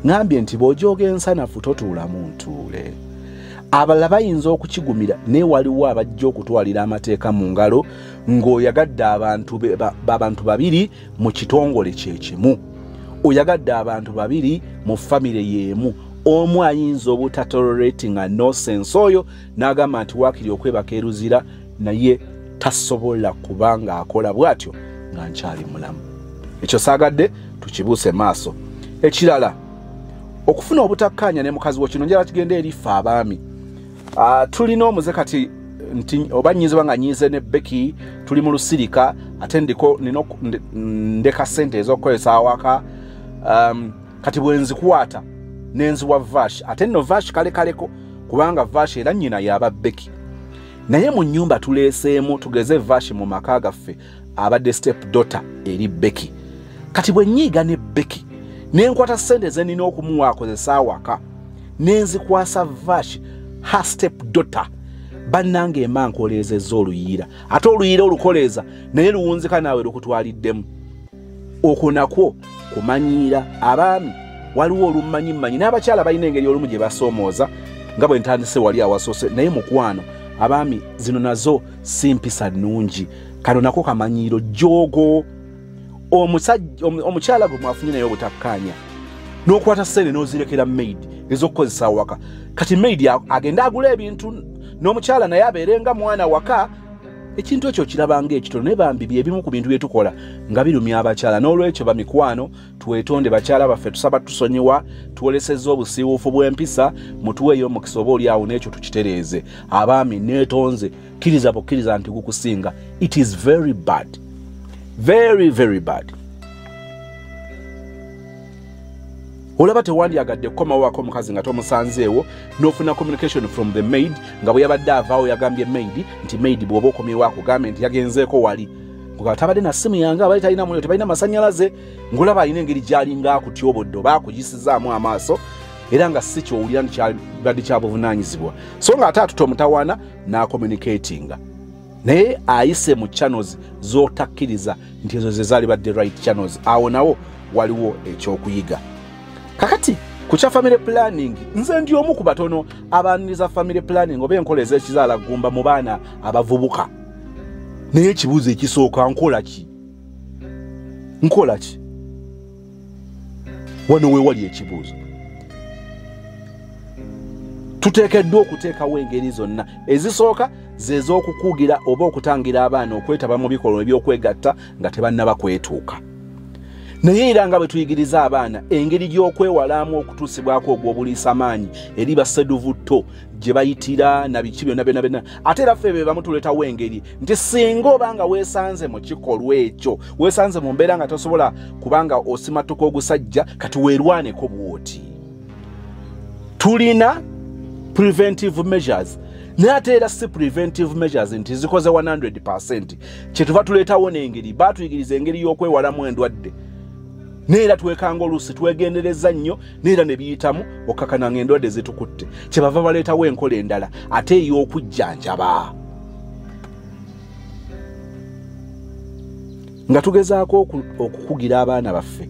ngambye nti bw'ojooga ensanafu totuulamu ntuule. Abalala bayinza okukigumira naye waliwo abajja okutwalira amateeka mu ngalo ng'oyagadde abantu babiri mu kitongole kyekimu, oyagadde abantu babiri mu famire y'emu. Omu ayinza obutatoleratinga nonsense oyo n'agamba nti waakiri okwebaka eruzira naye tasobola kubanga akola bw'atyo nga nkyali mulamu. Ekyo saagadde tukibuuse maaso. Ekirala okufuna obutakkaanya ne mukazi wo kino njala kigenda erifa abaami. Tulina omuze kati nti oba nyize banga nyize ne Becky tuli mu lusirika ate ndeka sente ez'okukozesa awaka. Kati bwe nzikwata nenziwa Vash ate nno Vash kalekaleko kubanga Vash era nnyina yaba Becky. naye mu nnyumba tuleeseemu tugeze Vashi mu maka gaffe abadde step daughter eri Becky. Kati bwe nnyiiga ne Becky ne nkwata ssente ze nnina okumuwa akozesa awaka ne nzikwasa Vashi her step daughter, bannange ema nkoleezezza oluyiira, ate oluyiira olukoleeza naye luwunzika naawe lukutwaliddemu. Okwo nakwo kumanyiira abaami waliwo olummanyi n'abakyala balina engeri olumu gye basoomooza nga bwe ntandise wali awasoose, naye mukwano abaami zino nazo si mpisa nnungi. Kano nako kamanyiiro jogo. Omukyala gwe mwafunye naye obutakkaanya n'okwata ssente n'ozirekera maid ez'okukozesa waka. Kati maid agenda agula ebintu n'omukyala naye abeerenga mwana waka. Ekintu ekyo kirabanga ekitono ne bambi byebimu ku bintu bye tukola nga birumya abakyala. N'olwekyo bamikwano twetonde bakyala baffe, tusaba tusonyiwa, tuwolesezza obusiiwuufu bw'empisa, mutuweeyo omukisa oba oli awo n'ekyo tukitereeze. Abaami neetonze, kkiriza bukkiriza nti gukusinga. It is very bad, very very bad. Olaba tewandyagadde kukomawo wako omukazi nga tomusanzeewo n'ofuna communication from the maid nga bwe yabadde avaawo yagambye maid nti maid bw'oba okomyewo akugambe nti yagenzeeko wali nga tabadde na simu yange abali talina muliro tebalina masannyalaze ng'olaba alina engeri gy'alinga akutyobodde oba akugisizaamu amaaso era nga si kyowulira nti kyabadde kya buvunaanyizibwa. So nga ate atuta omutawaana n'acommunicatinga naye ayise mu channels z'otakkiriza nti ezo ze zaali badde right channels. Awo nawo waliwo ekyokuyiga. Kakati kucha family planning nze ndi omu ku batono abaniriza family planning oba enkola ez'ekizaala gumba mu baana abavubuka. Naye ekibuuzo ekisooka nkola ki? Wano we wali ekibuuzo. Tuteekeddwa okuteekawo engeri zonna ezisooka ze z'okukuugira oba okutangira abaana okwetaba mu bikolwa eby'okwegatta nga tebannaba kwetuuka. Naye era nga bwe tuyigiriza abaana engeri gy'okwewalamu okutuusibwako ogw'obuliisamaanyi eri basseduvutto gye bayitira na biki byonna byonna, ate era ffe be bamu tuleetawo engeri nti singa obanga weesanze mu kikolwa ekyo, weesanze mu mbeera nga tosobola kubanga osimatuka ogusajja, kati weerwaneko bw'oti. Tulina preventive measures, naye ate era si preventive measures nti zikoze 100%. Kyetuva tuleetawo n'engeri, baatuyigiriza engeri y'okwewalamu endwadde. Neera twekanga oluusi twegendereza nnyo neera ne biyitamu okkakananga endwadde zitukutte. Kyebava baleetawo enkola endala ate ey'okujjanjaba. Nga tugezaako okukugira abaana baffe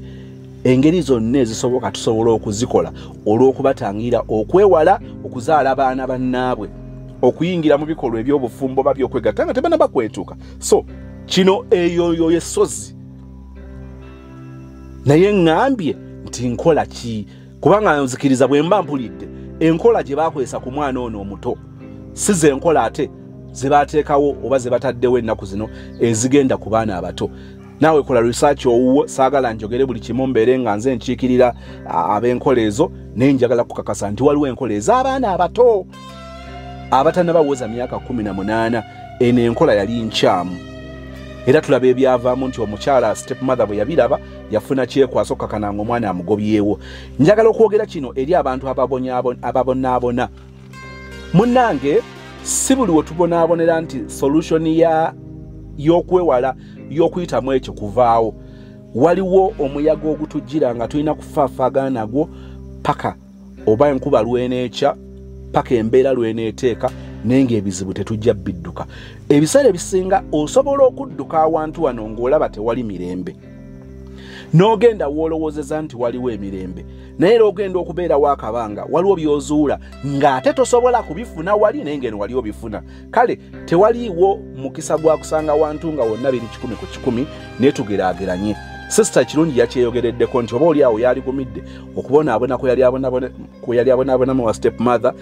engeri zonna ezisoboka tusobola okuzikola olw'okubatangira okwewala okuzaala abaana bannaabwe, okuyingira mu bikolwa eby'obufumbo ba by'okwegatta nga tebannaba kwetuuka. So kino eyo y'essozi. Naye ngambye nti nkola ki? Kubanga nzikiriza bwe mba mpulidde enkola gye baakozesa ku mwana ono omuto si ze nkola ate ze baateekawo oba ze bataddewo ennaku zino ezigenda ku baana abato. Naawe kola research owuwo, saagala njogere buli kimu mbeere nga nze nkiikirira ab'enkola ezo, naye njagala kukakasa nti waliwo enkola ez'abaana abato abatannabawoza myaka 18. Eno enkola yali nkyamu. Era tulaba ebyavaamu nti omukyala stepmother bwe yabiraba yafuna kyekwaso okakananga omwana amugobyewo. Njagala okwogera kino eri abantu ababonaabona. Munnange si buli we tubonaabonera nti solution y'okwewala y'okuyitamu ekyo kuvaawo. Waliwo omuyaga ogutujjira nga tulina kufaafagana nagwo paka oba enkuba lweneekya, paka embeera lweneeteeka, naye ng'ebizibu tetujja bidduka. Ebiseera ebisinga osobola okudduka awantu wano ng'olaba tewali mirembe, n'ogenda woolowoozeza nti waliwo emirembe, naye era ogenda okubeerawo akabanga waliwo by'ozuula ng'ate tosobola kubifuna wali naye ng'eno wali obifuna. Kale tewaliiwo mukisa gwa kusanga wantu nga wonna biri 100 ku 100 naye tugeraageranye. Sister kirungi yakyeyogereddeko nti oba oli awo yaligumidde okubonaabona kwe yali abonaabonamu wa stepmother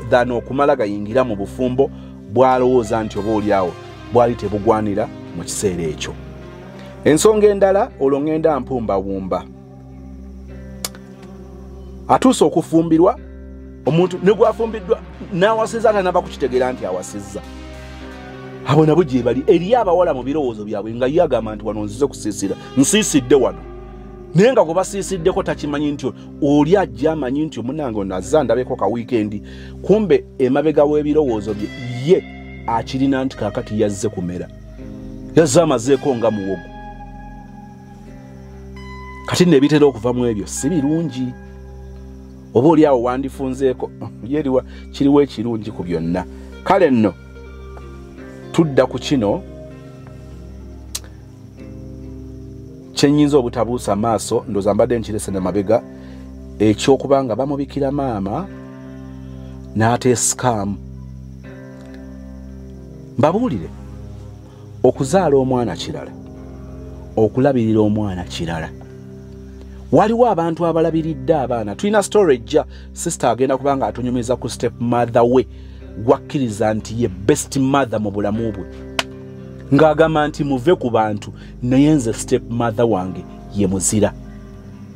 than okumala gayingira mu bufumbo bw'alowooza nti oba oli awo bwali tebugwanira mu kiseera ekyo. Ensonga endala olwo ngenda mpumbawumba. Atuuse okufumbirwa omuntu ne gwafumbiddwa n'awasizza atanaba kukitegeera nti awasizza. Abo nabo gye bali eri abawala mu birowoozo byabwe nga yagamba nti wano nzize kusiisira, nsiisidde wano. Naye nga kubasiisiddeko takimanyi nti oli ajja amanyi nti omunange ono azza ndabeko ka weekend, kumbe emabega w'ebirowoozo bye ye akirina nti kakati yazze kumera yazze amazeeko nga muwogo kati nebitera okuva mu ebyo si birungi oba oli awo wandifunzeeko yeriwa kiriwo ekirungi ku byonna kale nno tudda ku kino kyenyinza obutabuusa maaso ndooza mbadde nkirese ne mabega ekyokubanga bamubikira maama n'ateesikamu mbabuulire okuzaala omwana kirala okulabirira omwana kirala waliwo abantu abalabiridde abaana tulina storage sister agenda kubanga atunyumiza ku step mother we gwakkiriza nti ye best mother mu bulamu bwe ng'agamba nti muve ku bantu naye nze step mother wange ye muzira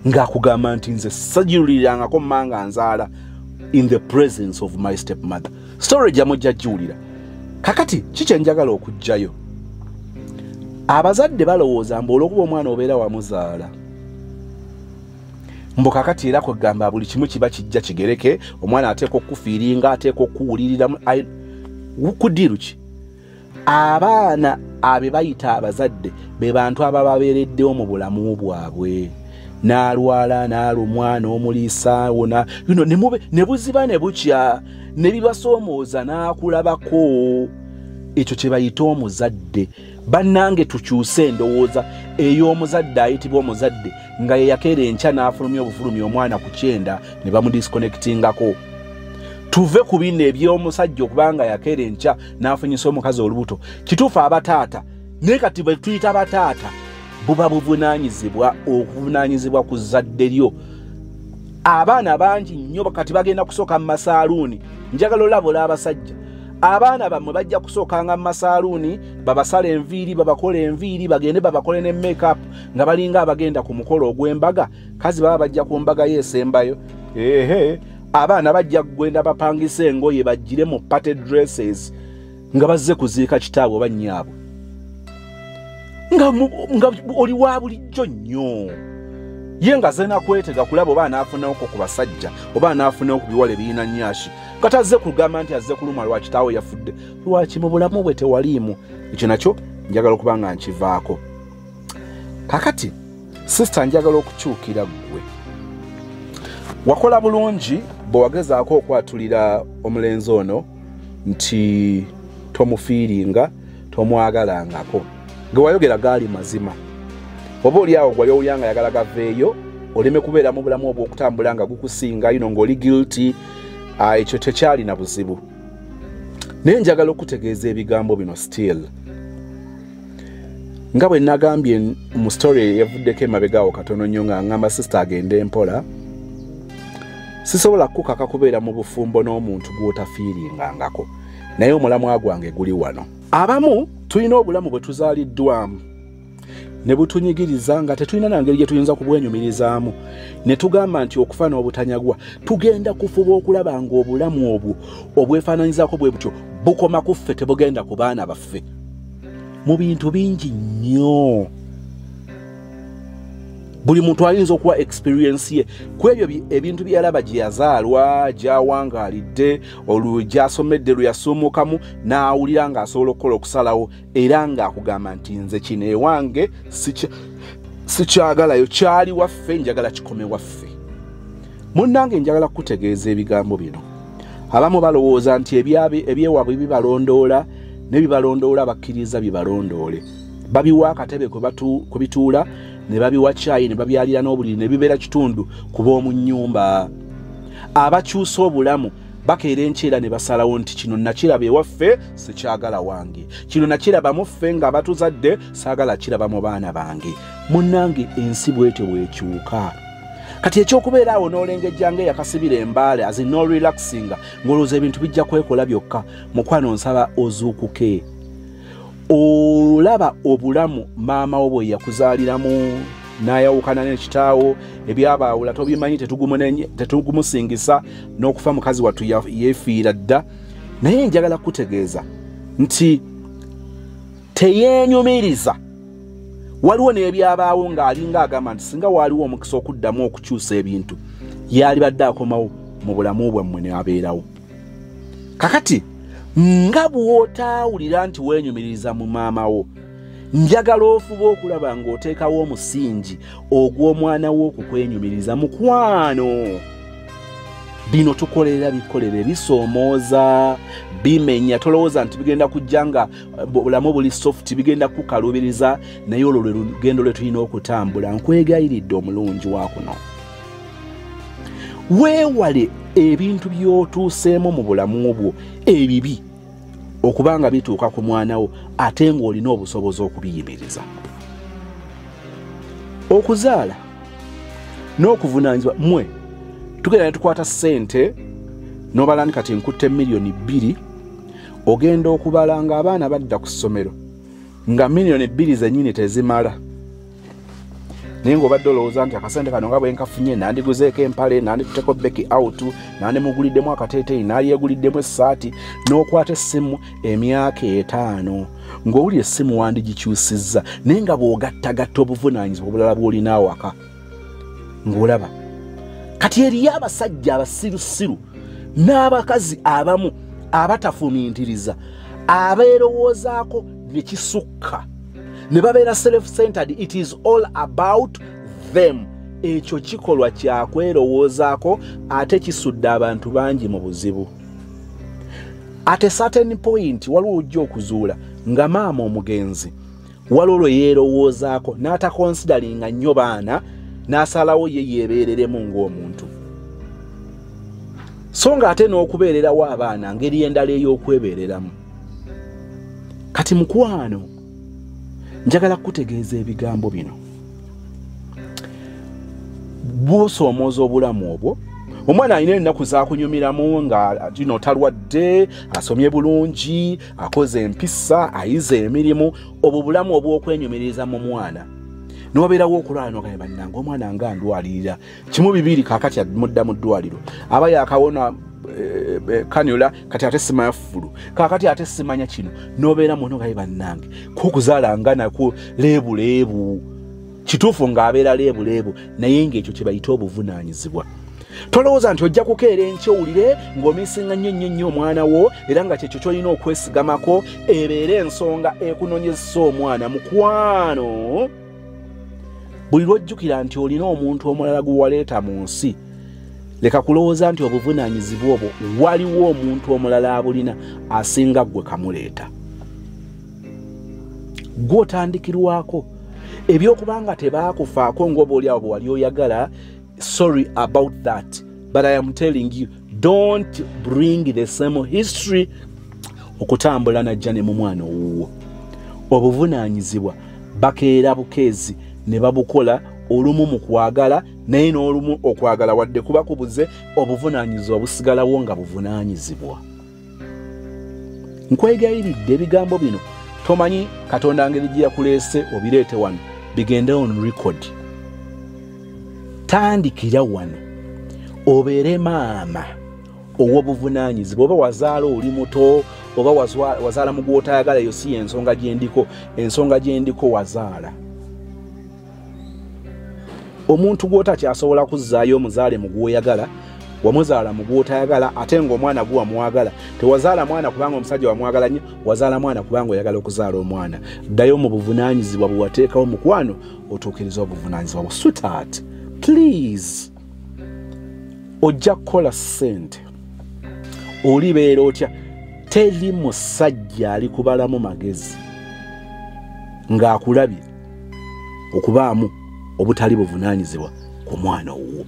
ng'akugamba nti nze sajirulirirangako mmanga nzaala in the presence of my step mother storage amujja jiwulira kakati kiki njagala okujjayo abazadde balowooza mbu olw'okuba omwana obeera wamuzaala mbu kakati era kwegamba buli kimu kiba kijja kigereke omwana ateeka okufiiringa ateeka okuwuliriramu kudiru ki abaana abe bayita abazadde be bantu abababeereddewo mu bulamu bwabwe n'alwala n'alumwa n'omuliisa wona ne buziba ne bukya ne bibasoomooza n'akulabako ekyo kye bayita omuzadde bannange tukyuse endowooza ey'omuzadde ayitibwa omuzadde nga ye yakeera enkya n'afulumya obufulumya omwana ku kyenda ne bamudisconnectingako tuve ku bino eby'omusajja okubanga yakeera enkya n'afunyisa omukazi olubuto kituufu abataata naye kati bwe tuyita bataata buba okuvunaanyizibwa ku zadde lyo abaana bangi nnyo kati bagenda kusooka mu masaaluuni njagala olabula abasajja abaana bammwe bajja kusookanga mu masaaluuni babasala enviiri babakola enviiri bagende babakole ne make-up nga balinga abagenda ku mukolo ogw'embaga kazi baba bajja ku mbaga yeesembayo abaana bajja kugenda bapangisa engoye bajjire mu party dresses nga bazze kuziika kitaabwe oba nnyaabwe nga oli wa bulijjo nnyo ye nga ze nakwetega kulaba oba anaafunaoko ku basajja oba anaafunawo ku biwala ebirina nnyashi kati azze kugamba nti azze kuluma lwa kitaawe yafudde lwaki mu bulamu bwe tewaliimu ekyo nakyo njagala okuba nga nkivaako kakati sisita njagala okukyukira ggwe wakola bulungi bwe wagezaako okwatulira omulenzi ono nti tomufiiringa tomwagalangako ge wayogera gaali mazima oba oli awo gwali owulira nga yagala gaveeyo oleme kubeera mu bulamu obw'okutambula nga gukusinga ng'oli guilty ekyo tekyali na buzibu naye njagala okutegeeza ebigambo bino still nga bwe nagambye mu story yavuddeko emabegaawo katono nnyo nga ngamba sister agende empola sisobola kukaka kubeera mu bufumbo n'omuntu gw'otafiiringangako naye omulamwa gwange guli wano abamu tulina obulamu bwe tuzaaliddwamu ne butunyigiriza nga tetulina nangeri gye tuyinza kubwenyumirizaamu ne tugamba nti okufa n'obutanyagwa tugenda kufuba okulaba nga obulamu obwo obwefaananyizaako bwe butyo bukoma ku ffe tebugenda ku baana baffe mu bintu bingi nnyo buli muntu ayinza okuwa experience ye ku ebyo ebintu byalaba gye yazaalwa gy'awangaalidde olwo gy'asomedde lwe yasumukamu n'awulira ng'asobola okukola okusalawo era ng'akugamba nti nze kino ewange sikyagalayo kyali waffe njagala kikome waffe munnange njagala kukutegeeza ebigambo bino abamu balowooza nti ebyewaabwe bibalondoola ne bibalondoola bakkiriza bibalondoole babiwa akatebe kwe bituula ne babiwa caayi ne babyalira n'obuliri ne bibeera kitundu ku b'omu nnyumba abakyusa obulamu bakeera enkyera ne basalawo nti kino nakiraba ewaffe sikyagala wange kino nakiraba mu ffe nga batuzadde saagala kiraba mu baana bange munnange ensi bwetyo bwekyuka kati ekyokubeera awo n'olengejjanga eyakasibira embaale azi no relaxinga ng'olowooza ebintu bijja kwekola byokka mukwano nsaba ozuukuke olaba obulamu maama wo bwe yakuzaaliramu n'ayawukana n'ekitaawo ebyabaawula tobimanyi tetugumusingisa n'okufa mukazi wattu yeefiira dda naye njagala kutegeeza nti teyeenyumiriza waliwo n'ebyabaawo ng'alinga agamba nti singa waaliwo omukisa okuddamu okukyusa ebintu yali badde akomawo mu bulamu bwammwe n'abeerawo kakati nga bw'otaawulira nti weenyumiriza mu maama wo, njagala ofuba okulaba ng'oteekawo omusingi ogw'omwana wo okukwenyumiriza. Mukwano, bino tukolera bikolere bisoomooza, bimenya. Tolowooza nti bigenda kujja nga bulamu buli soft, bigenda kukalubiriza, naye olwo lwe lugendo lwe tulina okutambula. Nkwegayiridde omulungi wa kuno, weewale ebintu by'otuuseemu mu bulamu bwo ebibi okubanga bituuka ku mwana wo ate ng'olina obusobozi okubiyimiriza. Okuzaala n'okuvunaanyizibwa, mmwe tugenda ne tukwata ssente n'obalani kati nkutte miliyoni 2, ogenda okubala ng'abaana badda ku ssomero nga miliyoni 2 zennyini tezimala. Naye ng'obadde olowooza nti akasente kano nga bwe nkafunye nandiguzeeko empale, nandituteko beki out, nandimuguliddemu akateeteeyi, nalyeguliddemu essaati, n'okwata essimu emyaka 5 ng'owulira essimu wandigikyusizza, naye nga bw'ogattagatta obuvunaanyizibwa obulala bw'olina awaka ng'olaba. Kati eriyo abasajja abasirusiru n'abakazi abamu abatafumiintiriza abeerowoozaako ne kisukka, ne babeera self-centered. It is all about them. Ekyo kikolwa kyakwerowoozaako ate kisudde abantu bangi mu buzibu. At a certain point waliwo ojja okuzuula nga maama omugenzi waliwo lwe yeerowoozaako n'atakonsideringa nnyo baana, n'asalawo ye yeebeereremu ng'omuntu. So nga ate n'okubeererawo abaana ngeri endala ey'okwebeereramu. Kati mukwano, njagala kutegeeza ebigambo bino. Bw'osoomooza obulamu obwo, omwana alina ennaku z'akunyumiramu nga talwadde, asomye bulungi, akoze empisa, ayize emirimu, obwo bulamu obw'okwenyumiriza mu mwana. N'obeerawo okulwala n'ogamba bannange omwana nga ndwalirira, kimu bibiri kaakati amudda mu ddwaliro, aba yaakawona kanula, kati ate simanya ffulu, kaakati ate simanya kino. N'obeeramu n'ogamba bannange kukuzaala nga nako leebuleebu. Kituufu ng'abeera leebuleebu, naye ng'ekyo kye bayita obuvunaanyizibwa. Tolowooza nti ojja kukeera enkya owulire ng'omisinga nnyo omwana wo, era nga kyekyo ky'olina okwesigamako ebeere ensonga ekunonyezesa omwana. Mukwano, buli lwojjukira nti olina omuntu omulala gwe waleeta mu nsi, leka kulowooza nti obuvunaanyizibwa obwo waliwo omuntu omulala abulina asinga ggwe kamuleeta. Gwe otandikirwako ebyokubanga tebaakufaako ng'oba oli awo bwe wali oyagala. Sorry about that, but I am telling you, don't bring the same history okutambula najja ne mu mwana owuwo. Obuvunaanyizibwa bakeera bukeezi ne babukola olumu mu kwagala, naye n'olumu okwagala wadde kuba kubuze, obuvunaanyizibwa busigalawo nga buvunaanyizibwa. Nkwegayiridde ebigambo bino tomanyi Katonda ngeri gye yakuleese obireete wano bigende on record. Tandikira wano obeere maama ow'obuvunaanyizibwa. Oba wazaala oli muto, oba wazaala mu gw'otayagala, yo si ensonga gyendiko. Ensonga gyendiko wazaala omuntu gw'otakyasobola kuzzaayo omuzaale mu gw'oyagala, wamuzaala mu gw'otayagala, ate ng'omwana gwe wamwagala. Tewazaala mwana kubanga omusajja wamwagala nnyo, wazaala mwana kubanga oyagala okuzaala omwana. Ddayo mu buvunaanyizibwa bwe wateekawo mukwano, otuukiriza obuvunaanyizibwa bwo. Sweetheart, please, ojja kukola ssente, olibeera otya? Teri musajja alikubalamu magezi ng'akulabye okubaamu obutali buvunaanyizibwa ku mwana owuwo.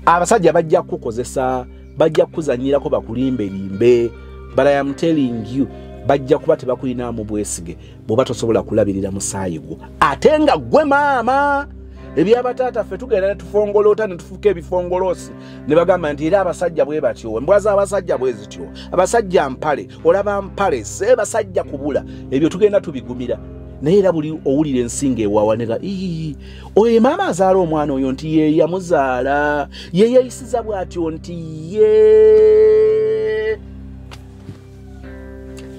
Abasajja bajja kukozesa, bajja kuzanyirako bakulimbelimbe, but I am telling you, bajja kuba tebakulinamu bwesige bw'oba tosobola kulabirira musaayi gwo. Ate nga gwe maama, ebyabataata ffe tugenda ne tufongoloota ne tufuuka ebifongoloosi ne bagamba nti era abasajja bwe batyo, embwa z'abasajja bwe zityo, abasajja mpale, olaba mpale, se basajja kubula. Ebyo tugenda tubigumira. Naye era buli owulira ensinga ewawanega, oyo maama azaala omwana oyo nti ye yamuzaala, ye yayisiza bw'atyo nti ye.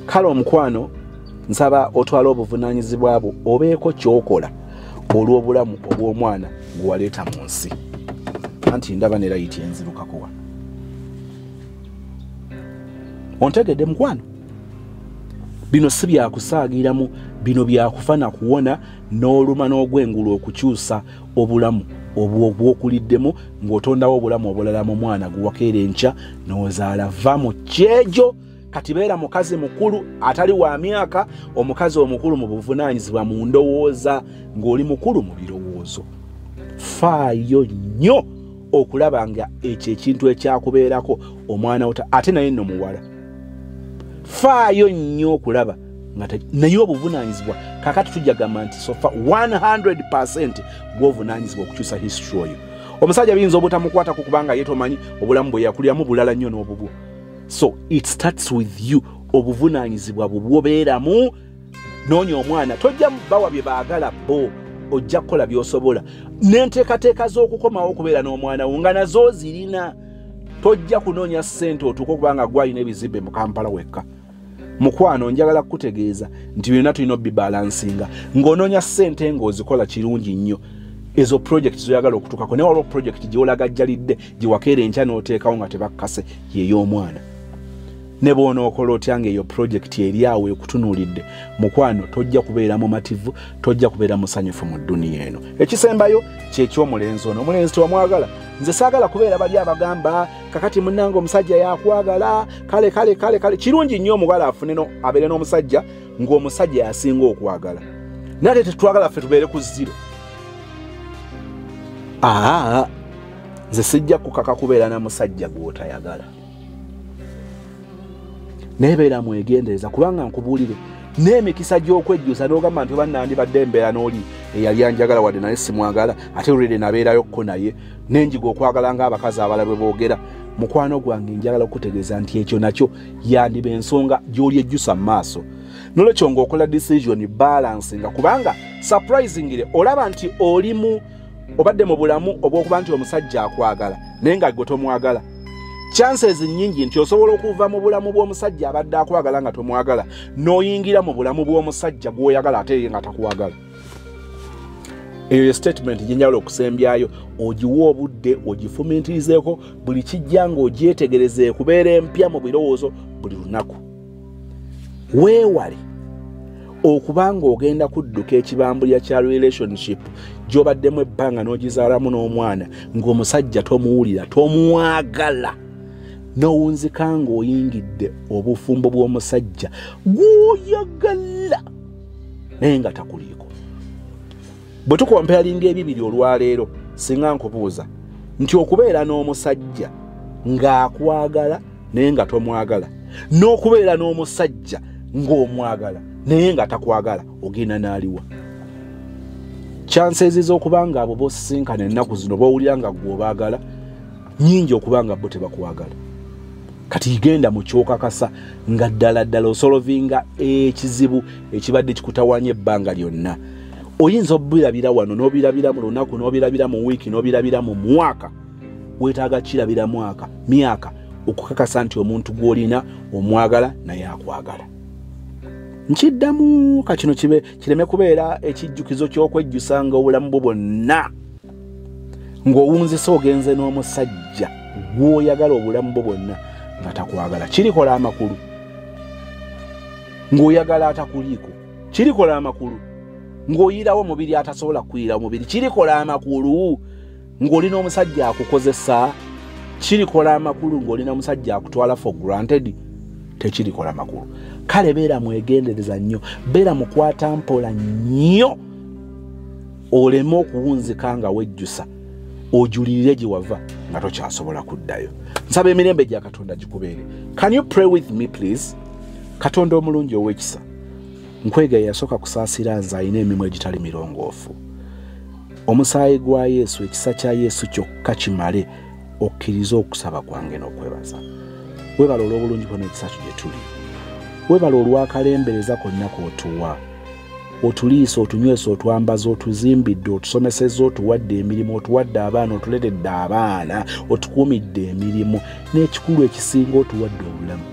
Kale omukwano, nsaba otwala obuvunaanyizibwa bwo, obeeko ky'okola olw'obulamu obw'omwana gwe waleeta mu nsi. Anti ndaba ne layiti enzirukako wano. Ontegedde mukwano? bino si byakusaagiramu, bino byakufana kuwona n'oluma n'ogwengulu okukyusa obulamu obwokuliddemu ng'otondawo obulamu obulala mu mwana guwakeera enkya n'ozaala. Va mu kyejo kati beera mukazi mukulu atali wa myaka, omukazi omukulu mu buvunaanyizibwa mu ndowooza ng'oli mukulu mu birowoozo. Faayo nnyo okulaba nga ekyo ekintu ekyakubeerako omwana ate naye nno muwala. Faayo nnyo okulaba nga naye obuvunaanyizibwa kakati tujja gamba nti sofa 100% bw'ovunaanyizibwa okukyusa history oyo. Omusajja biyinza obutamukwata ku kubanga ye tomanyi obulamu bwe yakuliramu bulala nnyo n'obubwo. So it starts with you. Obuvunaanyizibwa bubwobeeramu. Noonya omwana tojja bawa bye baagala bo, ojja kukola by'osobola. N'enteekateeka z'okukomawo okubeera n'omwana wo nga nazo zirina. Tojja kunoonya ssente otuuka okubanga gwalina ebizimbe mu Kampala wekka. Mukwano njagala kutegeeza nti byonna tulina obibalansinga. Ng'onoonya ssente ng'ozikola kirungi nnyo. Ezo project zoyagala okutuukako. Naye waliwo project gy'olagajjalidde gyewakeera enkya n'oteekawo nga tebakkase y'ey'omwana. Ne bw'onookola otya ng'eyo project eri awo ekutunuulidde, mukwano tojja kubeera mumativu, tojja kubeera musanyufu mu dduniya eno. Ekisembayo ky'ekyomulenzi ono. Omulenzi tewamwagala. Nze saagala kubeera bali abagamba kakati munnange omusajja yakwagala kale. Kirungi nnyo omuwala afune abeere n'omusajja ng'omusajja yasinga okwagala. Nate tetwagala ffe tubeere ku zero. Nze sijja kukaka kubeera na musajja gw'otayagala. Nebeera mwegendereza kubanga nkubuulire n'emikisa gy'okwejjusa n'ogamba nti bannandibadde embeera n'oli eyali anjagala wadde naye simwagala ate olwedde nabeerayokko naye n'enjiga okwagala ng'abakazi abalala bwe boogera. Mukwano gwange njagala okutegeeza nti ekyo nakyo yandiba ensonga gy'oli ejjusa mu maaso. Nolwekyo ng'okola decision balance nga kubanga surprisingly olaba nti olimu obadde mu bulamu obw'okuba nti omusajja akwagala naye nga gwe tomwagala. Chances nyingi nti osobola okuva mu bulamu bw'omusajja abadde akwagala nga tomwagala n'oyingira mu bulamu bw'omusajja gw'oyagala ate ye nga takwagala. Eyo statement gyenjawulo okusembyayo ogiwa obudde ogifumintirizeeko buli kijja ng'ogyetegereze kubeera empya mu birowoozo buli lunaku. Weewale okubanga ogenda kudduka ekibambulya kya relationship gy'obaddemu ebbanga n'ogizaalamu n'omwana ng'omusajja tomuwulira tomwagala. N'owunzika ng'oyingidde obufumbo bw'omusajja gw'oyagala naye nga takuliiko. Bwe tukompealinga ebibiri olwaleero singa nkubuuza nti okubeera n'omusajja ng'akwagala naye nga tomwagala n'okubeera n'omusajja ng'omwagala naye nga takwagala ogenda n'aliwa. Chances z'okubanga abo bosisinkana ennaku zino bowulira nga gw'obaagala nyingi okubanga bo tebakwagala. Kati genda mu kyokakasa nga ddala osolovinga ekizibu ekibadde kikutawanya ebbanga lyonna. Oyinza obirabira wano n'obirabira mu lunaku n'obirabira mu wiiki n'obirabira mu mwaka. Weetaaga kirabira myaka okukakasa nti omuntu gw'olina omwagala naye akwagala. Nkiddamu kakino kireme kubeera ekijjukizo ky'okwejjusa nga obulamu bwo bwonna ng'owunzise ogenze n'omusajja gw'oyagala obulamu bwo bwonna nga takwagala. Kirikola amakulu ng'oyagala atakuliiko. Kirikola amakulu ng'oyirawo omubiri atasobola kwira omubiri. Kirikola amakulu ng'olina omusajja akukozesa. Kirikola amakulu ng'olina omusajja akutwala for granted. Tekirikola amakulu. Kale beera mwegendereza nnyo, beera mukwata mpola nnyo oleme okuwunzika nga wejjusa ojulirire gye wava nga tokyasobola kuddayo. Nsaba emirembe gya Katonda gikubeere. Can you pray with me please? Katonda omulungi ow'ekisa, nkwega yasooka kusaasira nze alina emimwa egitali mirongoofu. Omusaayi gwa Yesu, ekisa kya Yesu kyokka kimale okkiriza okusaba kwange n'okwebaza. Webala olw'obulungi bwonna ekisa kyo gye tuli. Webala olw'akalembereza konna k'otuwa. Otuliisa, otunywesa, otwambaza, otuzimbidde, otusomesezza, otuwadde emirimu, otuwadde abaana, otuletedde abaana, otukuumidde emirimu, n'ekikulu ekisinga otuwadde obulamu.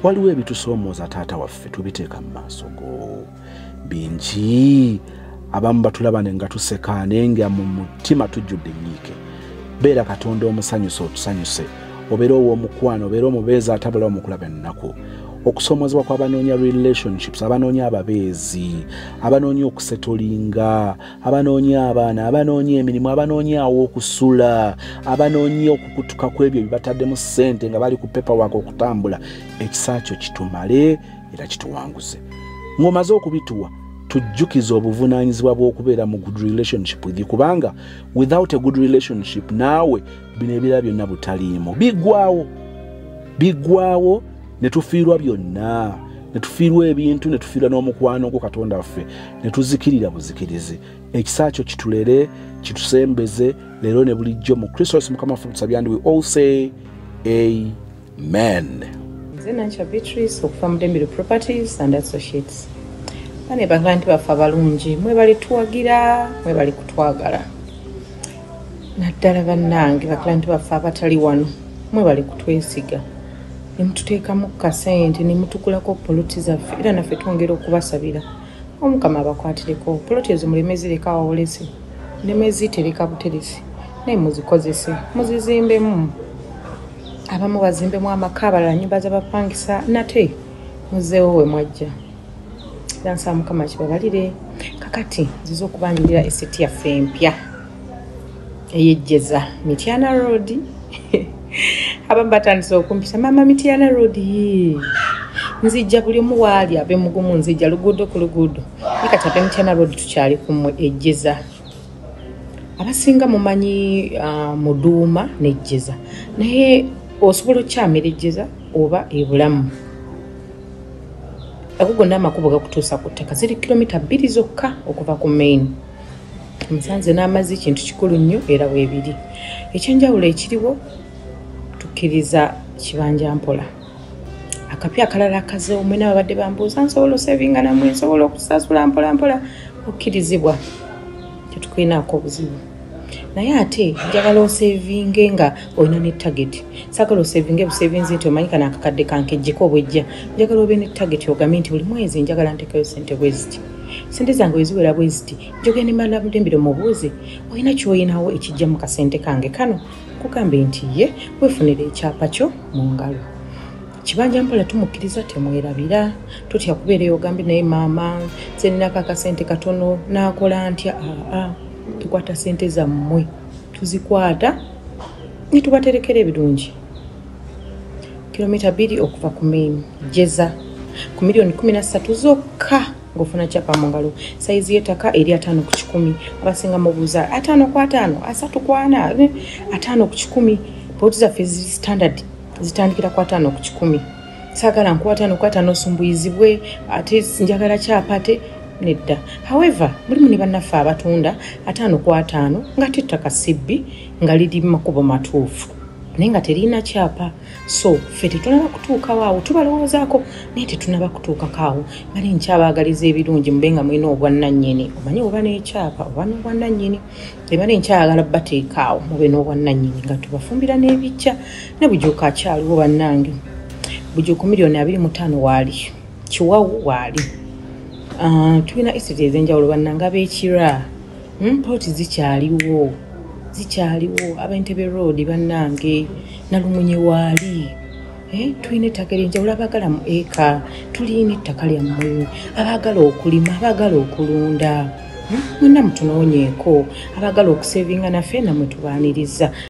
Waliwo ebitusoomooza taata waffe tubiteeka mu maaso go. Bingi abamu batulaba nga tuseka naye nga mu mutima tujjudde nnyiike. Beera Katonda omusanyuse otusanyuse obeera ow'omukwano obeera omubeezi atabula omukulaba ennaku okusomozebwa kw'abanoonya relationships abanoonya ababeezi abanoonya okusetolinga abanoonya abaana abanoonya emirimu abanoonya aw'okusula abanoonya okukutuka kw'ebyo bibataddemu ssente nga bali ku paperwork okutambula ekisa kyo kitumale era kituwanguze ng'omaze okubituwa tujjukiza obuvunaanyizibwa bw'okubeera mu good relationship with you kubanga without a good relationship naawe bino ebira byonna butaliimu biggwaawo ne tufiirwa byonna ne tufiirwa ebintu ne tufiirwa n'omukwano gwo Katonda waffe ne tuzikirira buzikirizi ekisa kyo kitulere kitusembeze leero ne bulijjo mu Kristo Yesu Mukama waffe tusabye we all say amen. Nze Nancha Beatrice okuva mu Dembiro Properties and Associates. Bane bantu baffe abalungi mwebali tuwagira mwebali kutwagala naddala bannange baklanti baffe abatali wano mwebali kutwesiga ne mututeekamu kasente ne mutukulako poloti zaffe era naffe twongera okubasabira Omukama abakwatireko poloti ezo mulemezireka wawolese nemezitereka buteresi naye muzikozese muzizimbemu abamu bazimbemu amaka abalala nnyumba z'abapangisa nate muzeewo we mwajja Dansa Mukama kibabalire kakati zizo okubanjirira eseti yaffe empya eyejjeza Mityana Road abamu batandise okumpisa mama Mityana Road nzijja buli omu waali abe mugumu nzijja luguudo ku luguudo ikati abe Mityana Road tukyali kumwe ejjeza abasinga mumanyi Muduuma nejjeza naye osobola okyamira ejjeza oba ebulamu Agugonna amakubo gakutuusa ku ttaka ziri kilomita 2 zokka okuva ku main. Musanze n'amazzi kintu kikulu nnyo era weebiri. Ekyenjawulo ekiriwo tukkiriza kibanja mpola. Akapya akalala akaze omwena babadde bambuuza nsobola osevinga namwe nsobola okusasula mpola mpola okkirizibwa. Tetukulinaako obuzibu. Naye ate njagala osevinge nga olina ne target. Sagala osevinge busevinzi nti omanyika n'akakadde kankejjeko obwejja. Njagala obe ne target ogambe nti buli mwezi njagala ntekayo ssente bweziti. Ssente zange weziwera bweziti. Njogera ne mala Dembiro mubuuze olina ky'olinawo ekijja mu kasente kange kano. Kugambe nti ye weefunire ekyapa kyo mu ngalo. Kibanja mpola tumukkiriza temwerabira tutya kubeera ogambe naye maama nze nina akasente katono n'akola ntya tukwata sente zammwe tuzikwata ne tubaterekera ebirungi kilomita 2 okuva ku main jeza ku milioni 13 zokka ngofuna chapa mu ngalo saizi y'ettaka eri 5 ku 10 abasinga mubuuza 5 ku 5 3 ku 4 5 ku 10 poti zaffe standard zitandikira ku 5 ku 10 sagala nku 5 ku 5 osumbuyizibwe ate njagala kyapate nedda. However, mulimu ne bannaffe abatunda 5 ku 5 nga tettaka sibbi nga liri makubo matuufu naye nga terina kyapa. So ffe tetunaba kutuuka waawo tubalowoozaako naye tetunaba kutuuka kaawo bali nkyabaagaliza ebirungi mube nga mulina obwannannyini omanyi oba n'ekyapa oba n'obwannannyini ebali nkyayagala bateekaawo mube n'obwannannyini nga tubafumbira n'ebijja ne bujuuka akyaliwo bannange bujuuku milioni 25 waali kiwawu waali. Tulina estate ez'enjawulo bannange ab'ekira poti zikyaliwo ab'Entebbe Road bannange Nalumunye waali tulina ettaka ery'enjawulo abaagala mu eka tulina ettaka lyammwe abaagala okulima abaagala okulunda mwenna mutunoonyeeko abaagala okusevinga naffe namwe tubaaniriza